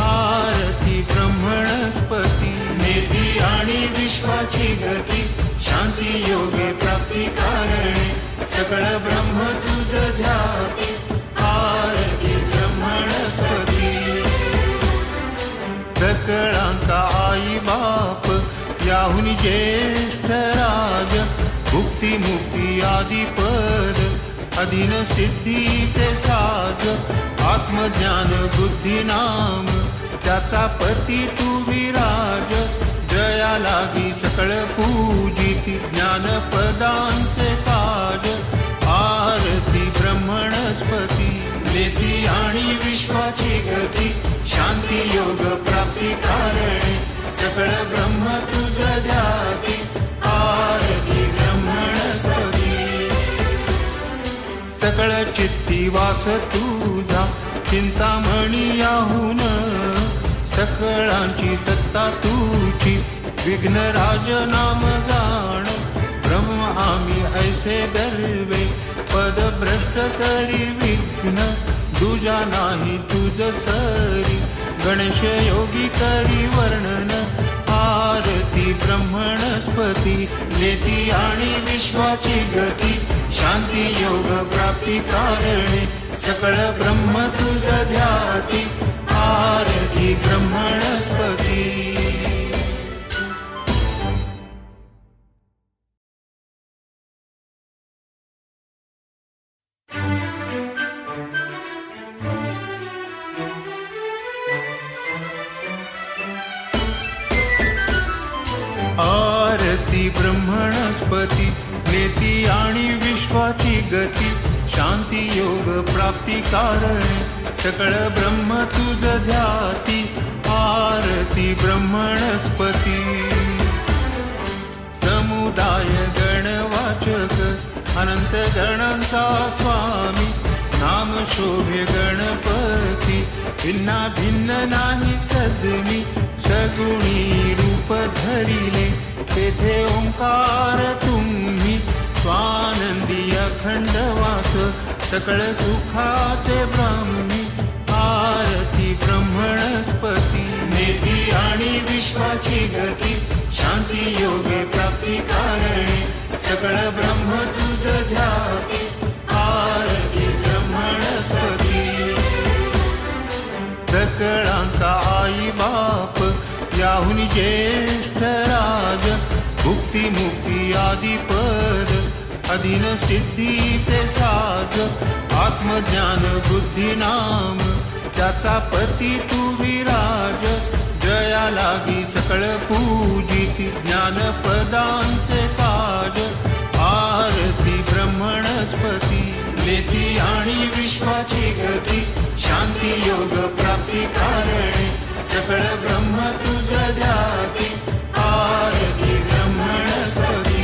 आरती ब्रह्मणस्पती नेती आणि विश्वाची गती शांती योगे प्राप्ती कारणे सकळ ब्रह्म तुझ ध्याती आरती ब्रह्मणस्पती सकळांचा आई बाप याहुनी ज्येष्ठ राज भुक्ती मुक्ती आदी पद अधीन सिद्धीचे साज आत्मज्ञान बुद्धी नाम त्याचा पती तू विराज, जया लागी सकळ पूजिती ज्ञानपदांचे काज. आरती ब्रह्मणस्पती नेती आणि विश्वाची गती, शांती योग प्राप्ती कारणे सकळ ब्रह्म तुझ ध्याती. आरती ब्रह्मणस्पती सकळ चित्ती वास तुझा, चिंतामणी याहून सकळांची सत्ता तुझी. विघ्नराज नाम जाण, ब्रह्म आम्ही ऐसे गर्वे, पद भ्रष्ट करी विघ्न तुझा नाही तुझ सरी. गणेश योगी करी वर्णन, आरती ब्रह्मणस्पती नेती आणि विश्वाची गती, शांती योग प्राप्ती कारणे सकळ ब्रह्म तुझ ध्याती. आरती ब्रह्मणस्पती. आरती ब्रह्मणस्पती नेती आणि विश्वाची गती, शांती योग प्राप्ती कारणे सकळ ब्रह्म तुझ ध्याती. आरती ब्रह्मणस्पती. समुदाय गणवाचक अनंत गणांचा स्वामी, नाम शोभे गणपती भिन्ना भिन्न नाही सद्मी. सगुणी रूप धरिले तेथे ओंकार तुम्ही, स्वानंदी अखंड वास सकळ सुखाचे ब्राह्मी. आरती ब्रह्मणस्पती नेती आणि विश्वाची गती, शांती योगे प्राप्ती कारणे सकळ ब्रह्म तुझ ध्याती. आरती ब्रह्मणस्पती. सकळांचा आई बाप याहुन ज्येष्ठ राज, भुक्ती मुक्ती आदी पद अधीन सिद्धीचे साज. आत्मज्ञान बुद्धी नाम त्याचा पती तू विराज, जया लागी सकळ पूजिती ज्ञानपदांचे काज. आरती ब्रह्मणस्पती नेती आणि विश्वाची गती, शांती योग प्राप्ती कारणे सकळ ब्रह्म तुझ ध्याती. आरती ब्रह्मणस्पती.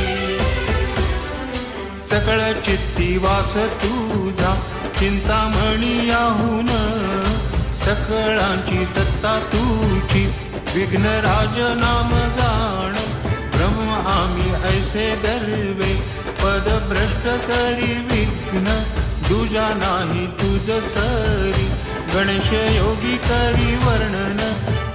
सकळ चित्ती वास तुझा, चिंतामणी याहून सकळांची सत्ता तुझी. विघ्नराज नाम जाण, ब्रह्म आम्ही ऐसे गर्वे, पद भ्रष्ट करी विघ्न तुझा नाही तुझ सरी. गणेश योगी करी वर्णन,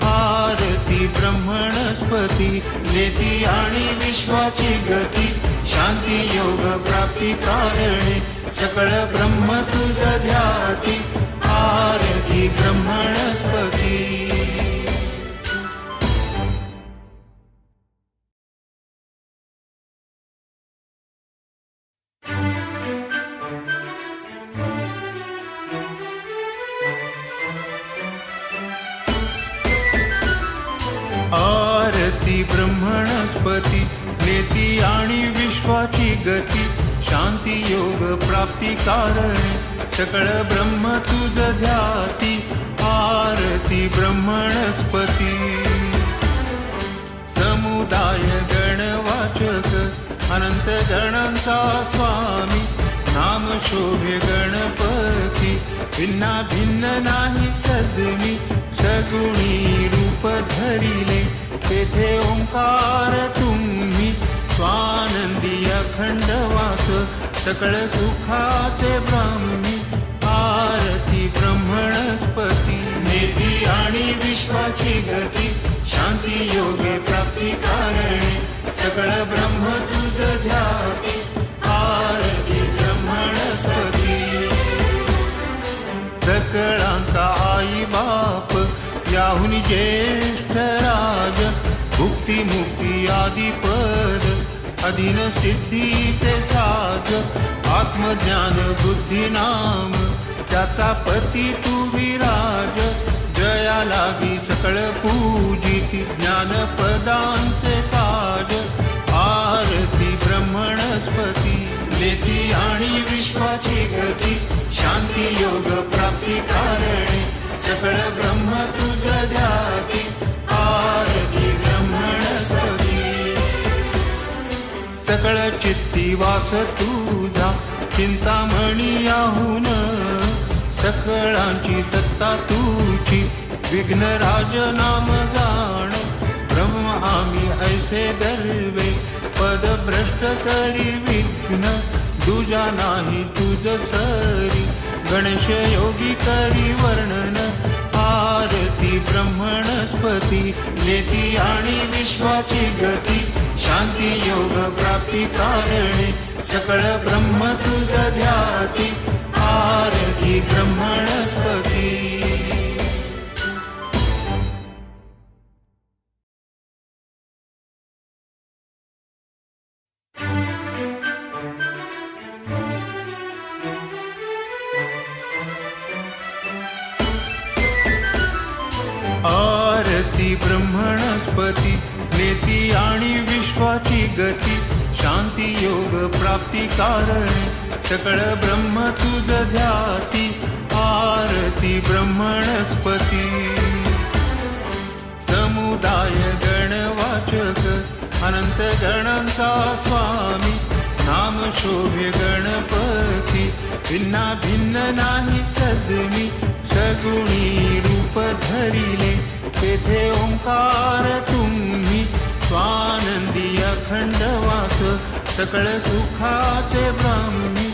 आरती ब्रह्मणस्पती नेती आणि विश्वाची गती, शांती योग प्राप्ती कारणे सकळ ब्रह्म तुझ ध्याती. आरती ब्रह्मणस्पती. आरती ब्रह्मणस्पती नेती आणि विश्वाची गती, शांती योग प्राप्ती कारणे सकळ ब्रह्म तुझ ध्याती. आरती ब्रह्मणस्पती. समुदाय गणवाचक अनंत गणांचा स्वामी, नाम शोभे गणपती भिन्ना भिन्न नाही सद्मी. सगुणी रूप धरिले तेथे ओंकार तुम्ही, स्वानंदी अखंड वास सकळ सुखाचे ब्राह्मी. आरती ब्रह्मणस्पती नेती आणि विश्वाची गती, शांती योगे प्राप्ती कारणे सकळ ब्रह्म तुझ ध्याती. आरती ब्रह्मणस्पती. सकळांचा आई बाप याहुन ज्येष्ठ राज, भुक्ती मुक्ती आदी पद अधीन सिद्धीचे साज. आत्मज्ञान बुद्धी नाम त्याचा पती तू विराज, जया लागी सकळ पूजिती ज्ञानपदांचे काज आरती ब्रह्मणस्पती नेती आणि विश्वाची गती शांती योग प्राप्ती कारणे सकळ ब्रह्म तुझ ध्याती आरती ब्रह्मणस्पती सकळ चित्ती वास तुझा चिंतामणी याहून सकळांची सत्ता तुझी विघ्नराज नाम गाण ब्रह्म आम्ही ऐसे गर्वे पद भ्रष्ट करी विघ्न दुजा नाही तुझ सरी गणेश योगी करी वर्णन आरती ब्रह्मणस्पती नेती आणि विश्वाची गती शांती योग प्राप्ती कारणे सकळ ब्रह्म तुझ ध्याती आरती ब्रह्मणस्पती आरती ब्रह्मणस्पती नेती आणि विश्वाची गती शांती योग प्राप्ती कारणे सकळ ब्रह्म तुझ ध्याती आरती ब्रह्मणस्पती समुदाय गणवाचक अनंत गणांचा स्वामी नाम शोभे गणपती भिन्ना भिन्न नाही सद्मी सगुणी रूप धरिले तेथे ओंकार तुम्ही स्वानंदी अखंड वास सकळ सुखाचे ब्राह्मी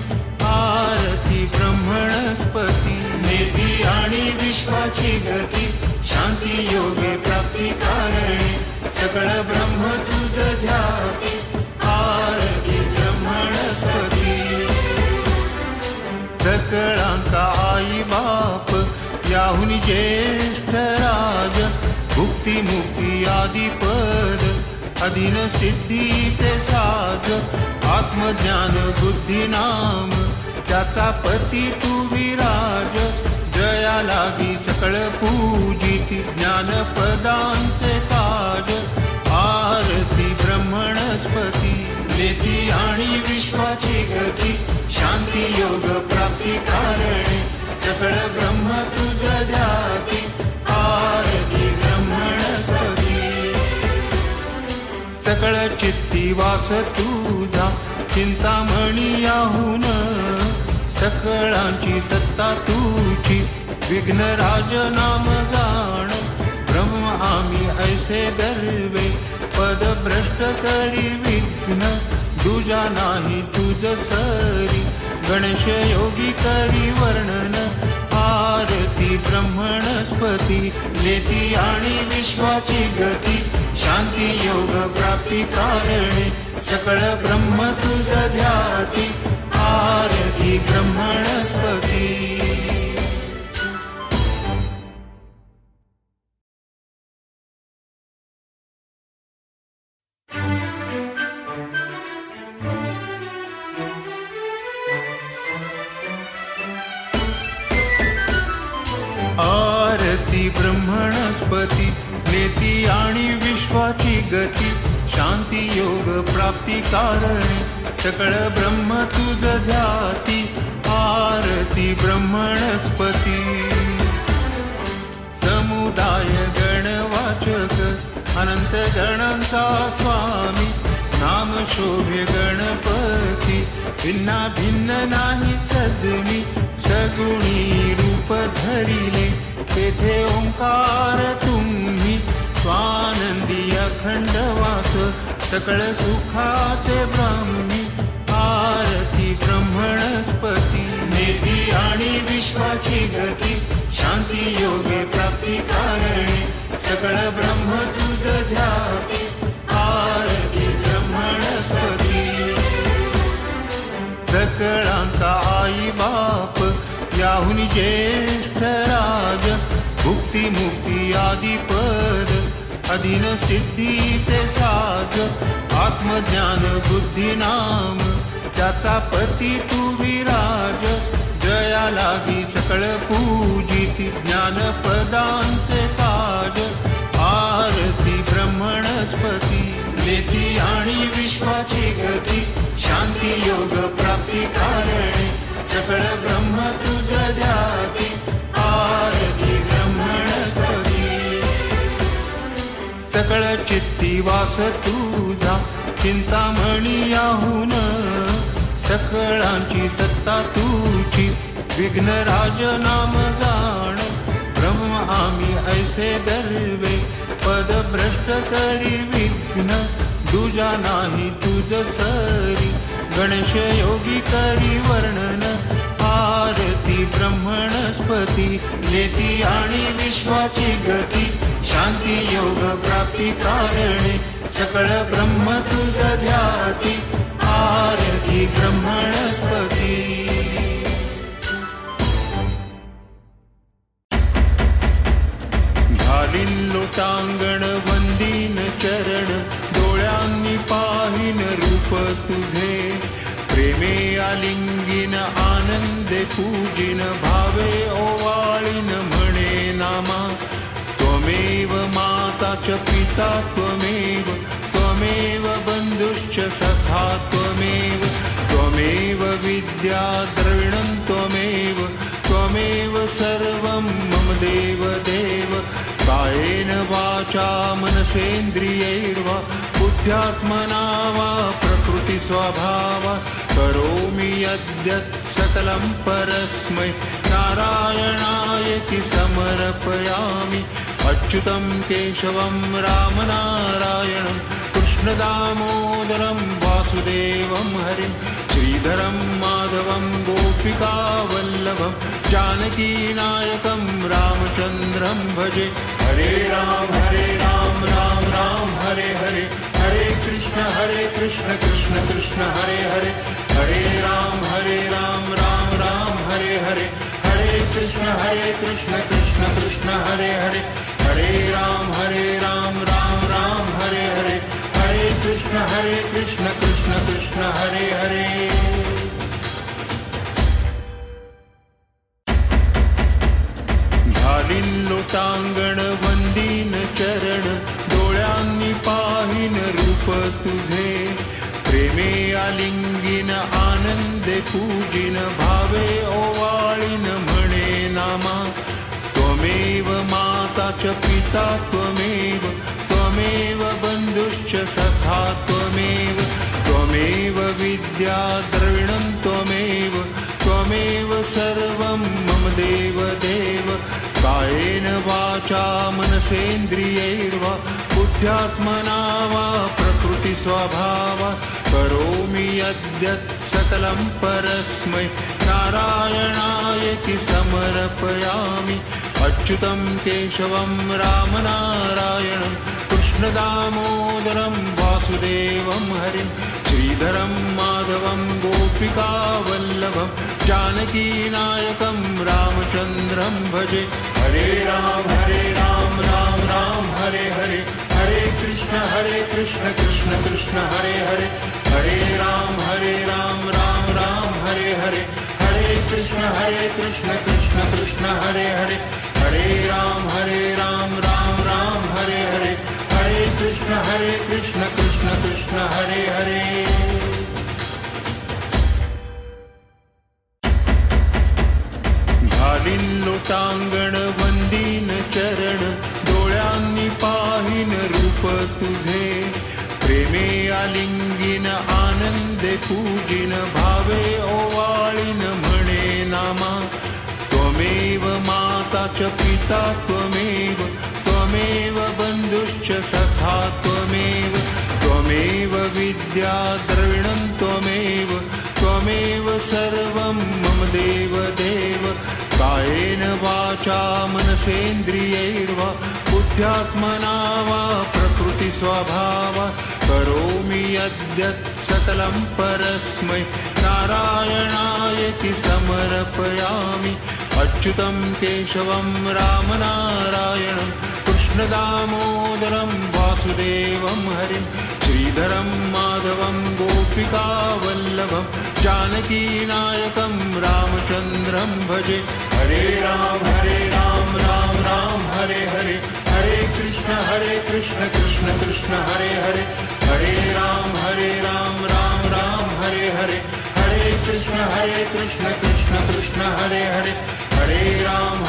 आरती ब्रह्मणस्पती नेती आणि विश्वाची गती शांती योगे प्राप्ती कारणे सकळ ब्रह्म तुझ ध्याती आरती ब्रह्मणस्पती सकळांचा आई बाप याहुन ज्येष्ठ राज भुक्ती मुक्ती आदी पद अधीन सिद्धीचे साज आत्मज्ञान बुद्धी नाम त्याचा पती तू विराज जया लागी सकळ पूजिती ज्ञानपदांचे काज आरती ब्रह्मणस्पती नेती आणि विश्वाची गती शांती योग प्राप्ती कारणे सकळ ब्रह्म तुझ ध्याती आरती ब्रह्मणस्पती सकळ चित्ती वास तुझा चिंतामणी याहून सकळांची सत्ता तुझी विघ्नराज नाम गाण ब्रह्म आम्ही ऐसे गर्वे पद भ्रष्ट करी विघ्न दुजा नाही तुझ सरी गणेश योगी करी वर्णन आरती ब्रह्मणस्पती नेती आणि विश्वाची गती शांती योग प्राप्ती कारणे सकळ ब्रह्म तुझ ध्याती आरती ब्रह्मणस्पती आरती ब्रह्मणस्पती नेती आणि विश्वाची गती शांती योग प्राप्ती कारणे सकळ ब्रह्म तुझ ध्याती आरती ब्रह्मणस्पती समुदाय गणवाचक अनंत गणांचा स्वामी नाम शोभे गणपती भिन्ना भिन्न नाही सद्मी सगुणी रूप धरिले तेथे ओंकार तुम्ही स्वानंदी अखंड वास सकळ सुखाचे ब्राह्मी आरती ब्रह्मणस्पती नेती आणि विश्वाची गती शांती योगे प्राप्ती कारणे सकळ ब्रह्म तुझ ध्याती आरती ब्रह्मणस्पती सकळांचा आई बाप याहुन ज्येष्ठ राज भुक्ती मुक्ती आदी पद अधीन सिद्धीचे साज आत्मज्ञान बुद्धी नाम त्याचा पती तू विराज जया लागी सकळ पूजिती ज्ञानपदांचे काज विश्वाची गती शांती योग प्राप्ती कारणे सकळ ब्रह्म तुझ ध्याती आरती ब्रह्मणस्पती सकळ चित्ती वास तुझा चिंतामणी याहून सकळांची सत्ता तुझी विघ्नराज नाम जाण ब्रह्म आम्ही ऐसे गर्वे पद भ्रष्ट करी विघ्न दुजा नाही तुझ सरी गणेश योगी करी वर्णन आरती ब्रह्मणस्पती नेती आणि विश्वाची गती शांती योग प्राप्ती कारणे सकळ ब्रह्म तुझ ध्याती आरती ब्रह्मणस्पती घालीन लोटांगण वंदीन चरण डोळ्यांनी पाहिन रूप तुझे प्रेमे आलिंगीन आनंदे पूजिन भावे ओवाळीन म्हणे नामा त्वमेव माता च पिता त्वमेव त्वमेव बंधुश्च सखा त्वमेव त्वमेव विद्या द्रविणं त्वमेव त्वमेव सर्वं मम देव देव कायेन वाचा मनसेन्द्रियैर्वा बुद्ध्यात्मना वा प्रकृति स्वभावा करोमि यद्यत् सकलं परस्मै नारायणायेति समर्पयामि अच्युतं केशवं रामनारायणं कृष्णदामोदरं वासुदेवं हरिं श्रीधरं माधवं गोपिकावल्लभं जानकीनायकं रामचन्द्रं भजे हरे राम राम राम हरे हरे हरे कृष्ण कृष्ण कृष्ण हरे हरे हरे राम राम राम हरे हरे हरे कृष्ण कृष्ण कृष्ण हरे हरे हरे राम राम राम हरे हरे हरे कृष्ण कृष्ण कृष्ण हरे हरे घालीन लोटांगण वंदीन चरण डोळ्यांनी पाहिन रूप तुझे प्रेमे आलिंगीन आनंदे पूजिन भावे ओवाळीन म्हणे नामा त्वमेव माता च पिता त्वमेव त्वमेव बंधुश्च सखा त्वमेव त्वमेव विद्या द्रविणं त्वमेव त्वमेव सर्वं मम देव देव कायेन वाचा मनसेन्द्रियैर्वा बुद्ध्यात्मना वा प्रकृति स्वभावा करोमि यद्यत् सकलं परस्मै नारायणायेति समर्पयामि अच्युतं केशवं रामनारायणं कृष्णदामोदरं वासुदेवं हरिं श्रीधरं माधवं गोपिकावल्लभं जानकीनायकं रामचन्द्रं भजे हरे राम राम हरे हरे हरे कृष्ण कृष्ण कृष्ण हरे हरे हरे राम राम हरे हरे हरे कृष्ण कृष्ण कृष्ण हरे हरे हरे राम राम हरे हरे हरे कृष्ण कृष्ण कृष्ण हरे हरे घालीन लोटांगण वंदीन चरण डोळ्यांनी पाहिन रूप तुझे प्रेमे आलिंगीन आनंदे पूजिन भावे ओवाळीन म्हणे नामा त्वमेव माता च पिता त्वमेव त्वमेव बंधुश्च सखा त्वमेव त्वमेव विद्या द्रविणं त्वमेव त्वमेव सर्वं मम देव देव कायेन वाचा मनसेन्द्रियैर्वा बुद्ध्यात्मना वा प्रकृति स्वभावा करोमि यद्यत् सकलं परस्मै नारायणायेति समर्पयामि अच्युतं केशवं रामनारायणं कृष्णदामोदरं वासुदेवं हरिं श्रीधरं माधवं गोपिकावल्लभं जानकीनायकं रामचन्द्रं भजे हरे राम राम हरे हरे हरे कृष्ण कृष्ण कृष्ण हरे हरे हरे राम हरे कृष्ण कृष्ण कृष्ण हरे हरे हरे राम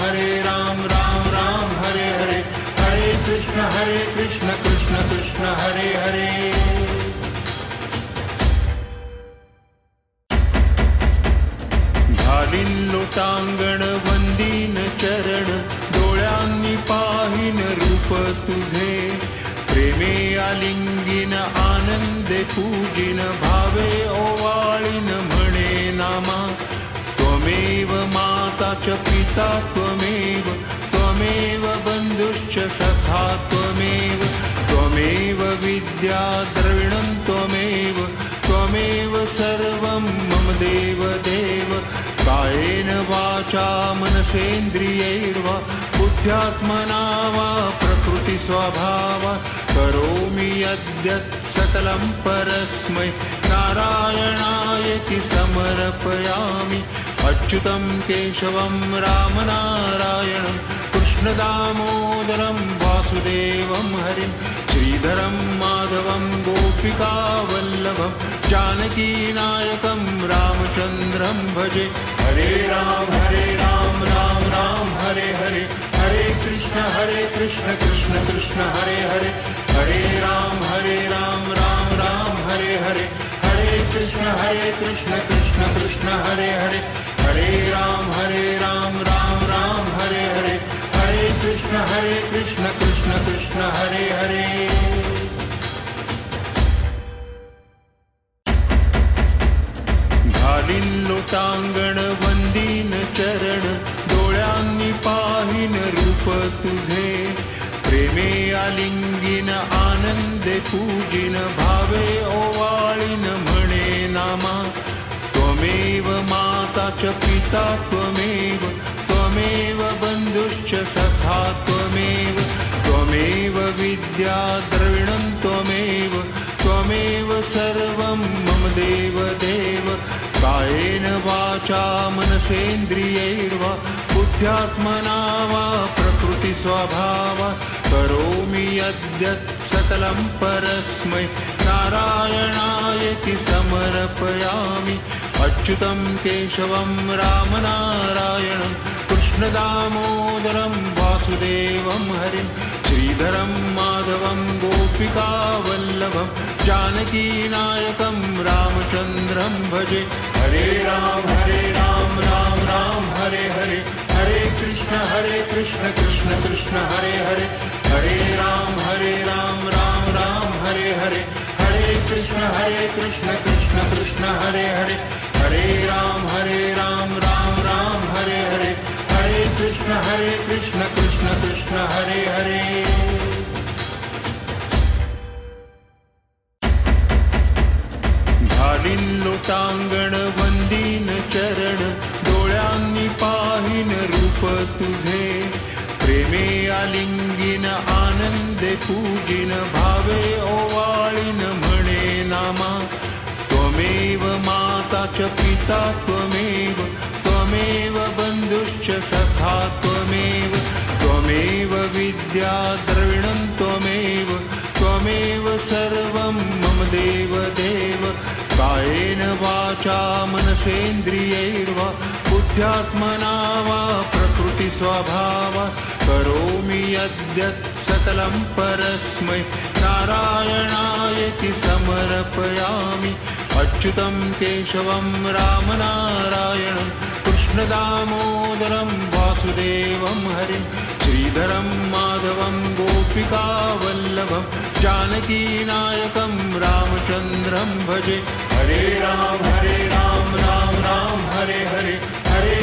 राम राम हरे हरे हरे कृष्ण कृष्ण कृष्ण हरे हरे घालीन लोटांगण वंदीन चरण डोळ्यांनी पाहिन रूप तुझे प्रेमे आलिंगीन आनंदे पूजिन भावे ओवाळीन म्हणे नामा त्वमेव माता च पिता त्वमेव त्वमेव बन्धुश्च सखा त्वमेव त्वमेव विद्या द्रविणं त्वमेव त्वमेव सर्वं मम देव देव कायेन वाचा मनसेन्द्रियैर्वा बुद्ध्यात्मना वा प्रकृति स्वभावात् करोमि यद्यत् सकलं परस्मै नारायणायेति समर्पयामि अच्युतं केशवं रामनारायणं कृष्णदामोदरं वासुदेवं हरिं श्रीधरं माधवं गोपिकावल्लभं जानकीनायकं रामचन्द्रं भजे हरे राम राम हरे हरे हरे कृष्ण कृष्ण कृष्ण हरे हरे हरे राम राम हरे हरे हरे कृष्ण कृष्ण कृष्ण हरे हरे हरे राम राम हरे हरे हरे कृष्ण कृष्ण कृष्ण हरे हरे घालीन लोटांगण वंदीन चरण डोळ्यांनी पाहिन रूप तुझे प्रेमे आलिंगीन आनंदे पूजिन भावे ओवाळीन म्हणे नामा त्वमेव माता च पिता त्वमेव त्वमेव बन्धुश्च सखा त्वमेव त्वमेव विद्या द्रविणं त्वमेव त्वमेव सर्वं मम देव देव कायेन वाचा मनसेन्द्रियैर्वा बुद्ध्यात्मना वा प्रकृति स्वभावात् करोमि यद्यत् सकलं परस्मै नारायणायेति समर्पयामि अच्युतं केशवं रामनारायणं कृष्णदामोदरं वासुदेवं हरिं श्रीधरं माधवं गोपिकावल्लभं जानकीनायकं रामचन्द्रं भजे हरे राम राम हरे हरे हरे कृष्ण कृष्ण कृष्ण हरे हरे हरे राम राम हरे हरे हरे कृष्ण कृष्ण कृष्ण हरे हरे हरे राम राम हरे हरे हरे कृष्ण कृष्ण कृष्ण हरे हरे घालीन लोटांगण वंदीन चरण डोळ्यांनी पाहिन रूप तुझे प्रेमे आलिंगीन आनंदे पूजिन भावे ओवाळीन म्हणे नामा त्वमेव माता च पिता त्वमेव त्वमेव बन्धुश्च सखा त्वमेव त्वमेव विद्या द्रविणं त्वमेव त्वमेव सर्वं मम देव देव कायेन वाचा मनसेन्द्रियैर्वा बुद्ध्यात्मना वा प्रकृति स्वभावात् करोमि यद्यत् सकलं परस्मै नारायणायेति समर्पयामि अच्युतं केशवं रामनारायणं कृष्णदामोदरं वासुदेवं हरिं श्रीधरं माधवं गोपिकावल्लभं जानकीनायकं रामचन्द्रं भजे हरे राम राम हरे हरे हरे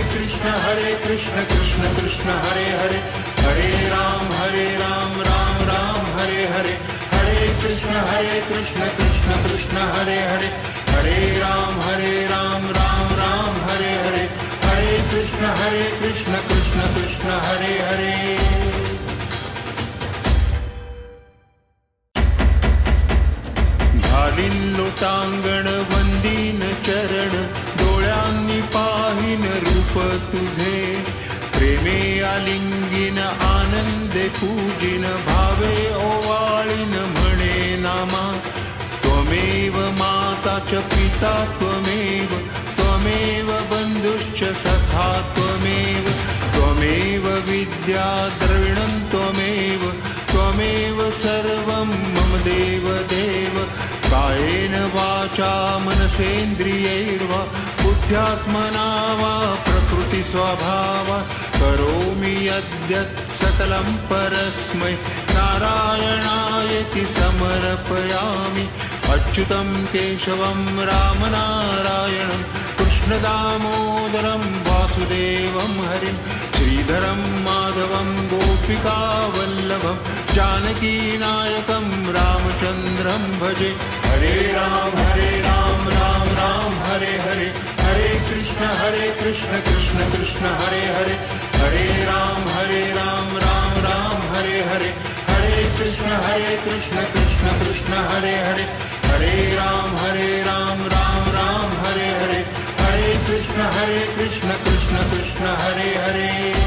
कृष्ण कृष्ण कृष्ण हरे हरे हरे राम राम हरे हरे हरे कृष्ण कृष्ण कृष्ण हरे हरे हरे राम राम हरे हरे हरे कृष्ण कृष्ण कृष्ण हरे हरे घालीन लोटांगण वंदीन चरण डोळ्यांनी पाहिन रूप तुझे प्रेमे आलिंगीन आनंदे पूजिन भावे ओवाळीन म्हणे नामा त्वमेव माता च पिता त्वमेव त्वमेव त्वमेव बन्धुश्च सखा त्वमेव त्वमेव विद्या द्रविणं त्वमेव त्वमेव सर्वं मम देव देव कायेन वाचा मनसेन्द्रियैर्वा बुद्ध्यात्मना वा प्रकृतिस्वभावात् करोमि यद्यत् सकलं परस्मै नारायणायेति समर्पयामि अच्युतं केशवं रामनारायणं कृष्णदामोदरं वासुदेवं हरिं श्रीधरं माधवं गोपिकावल्लभं जानकीनायकं रामचन्द्रं भजे हरे राम राम राम हरे हरे हरे कृष्ण कृष्ण कृष्ण हरे हरे हरे राम राम राम हरे हरे हरे कृष्ण कृष्ण कृष्ण हरे हरे हरे राम राम राम हरे हरे हरे कृष्ण कृष्ण कृष्ण हरे हरे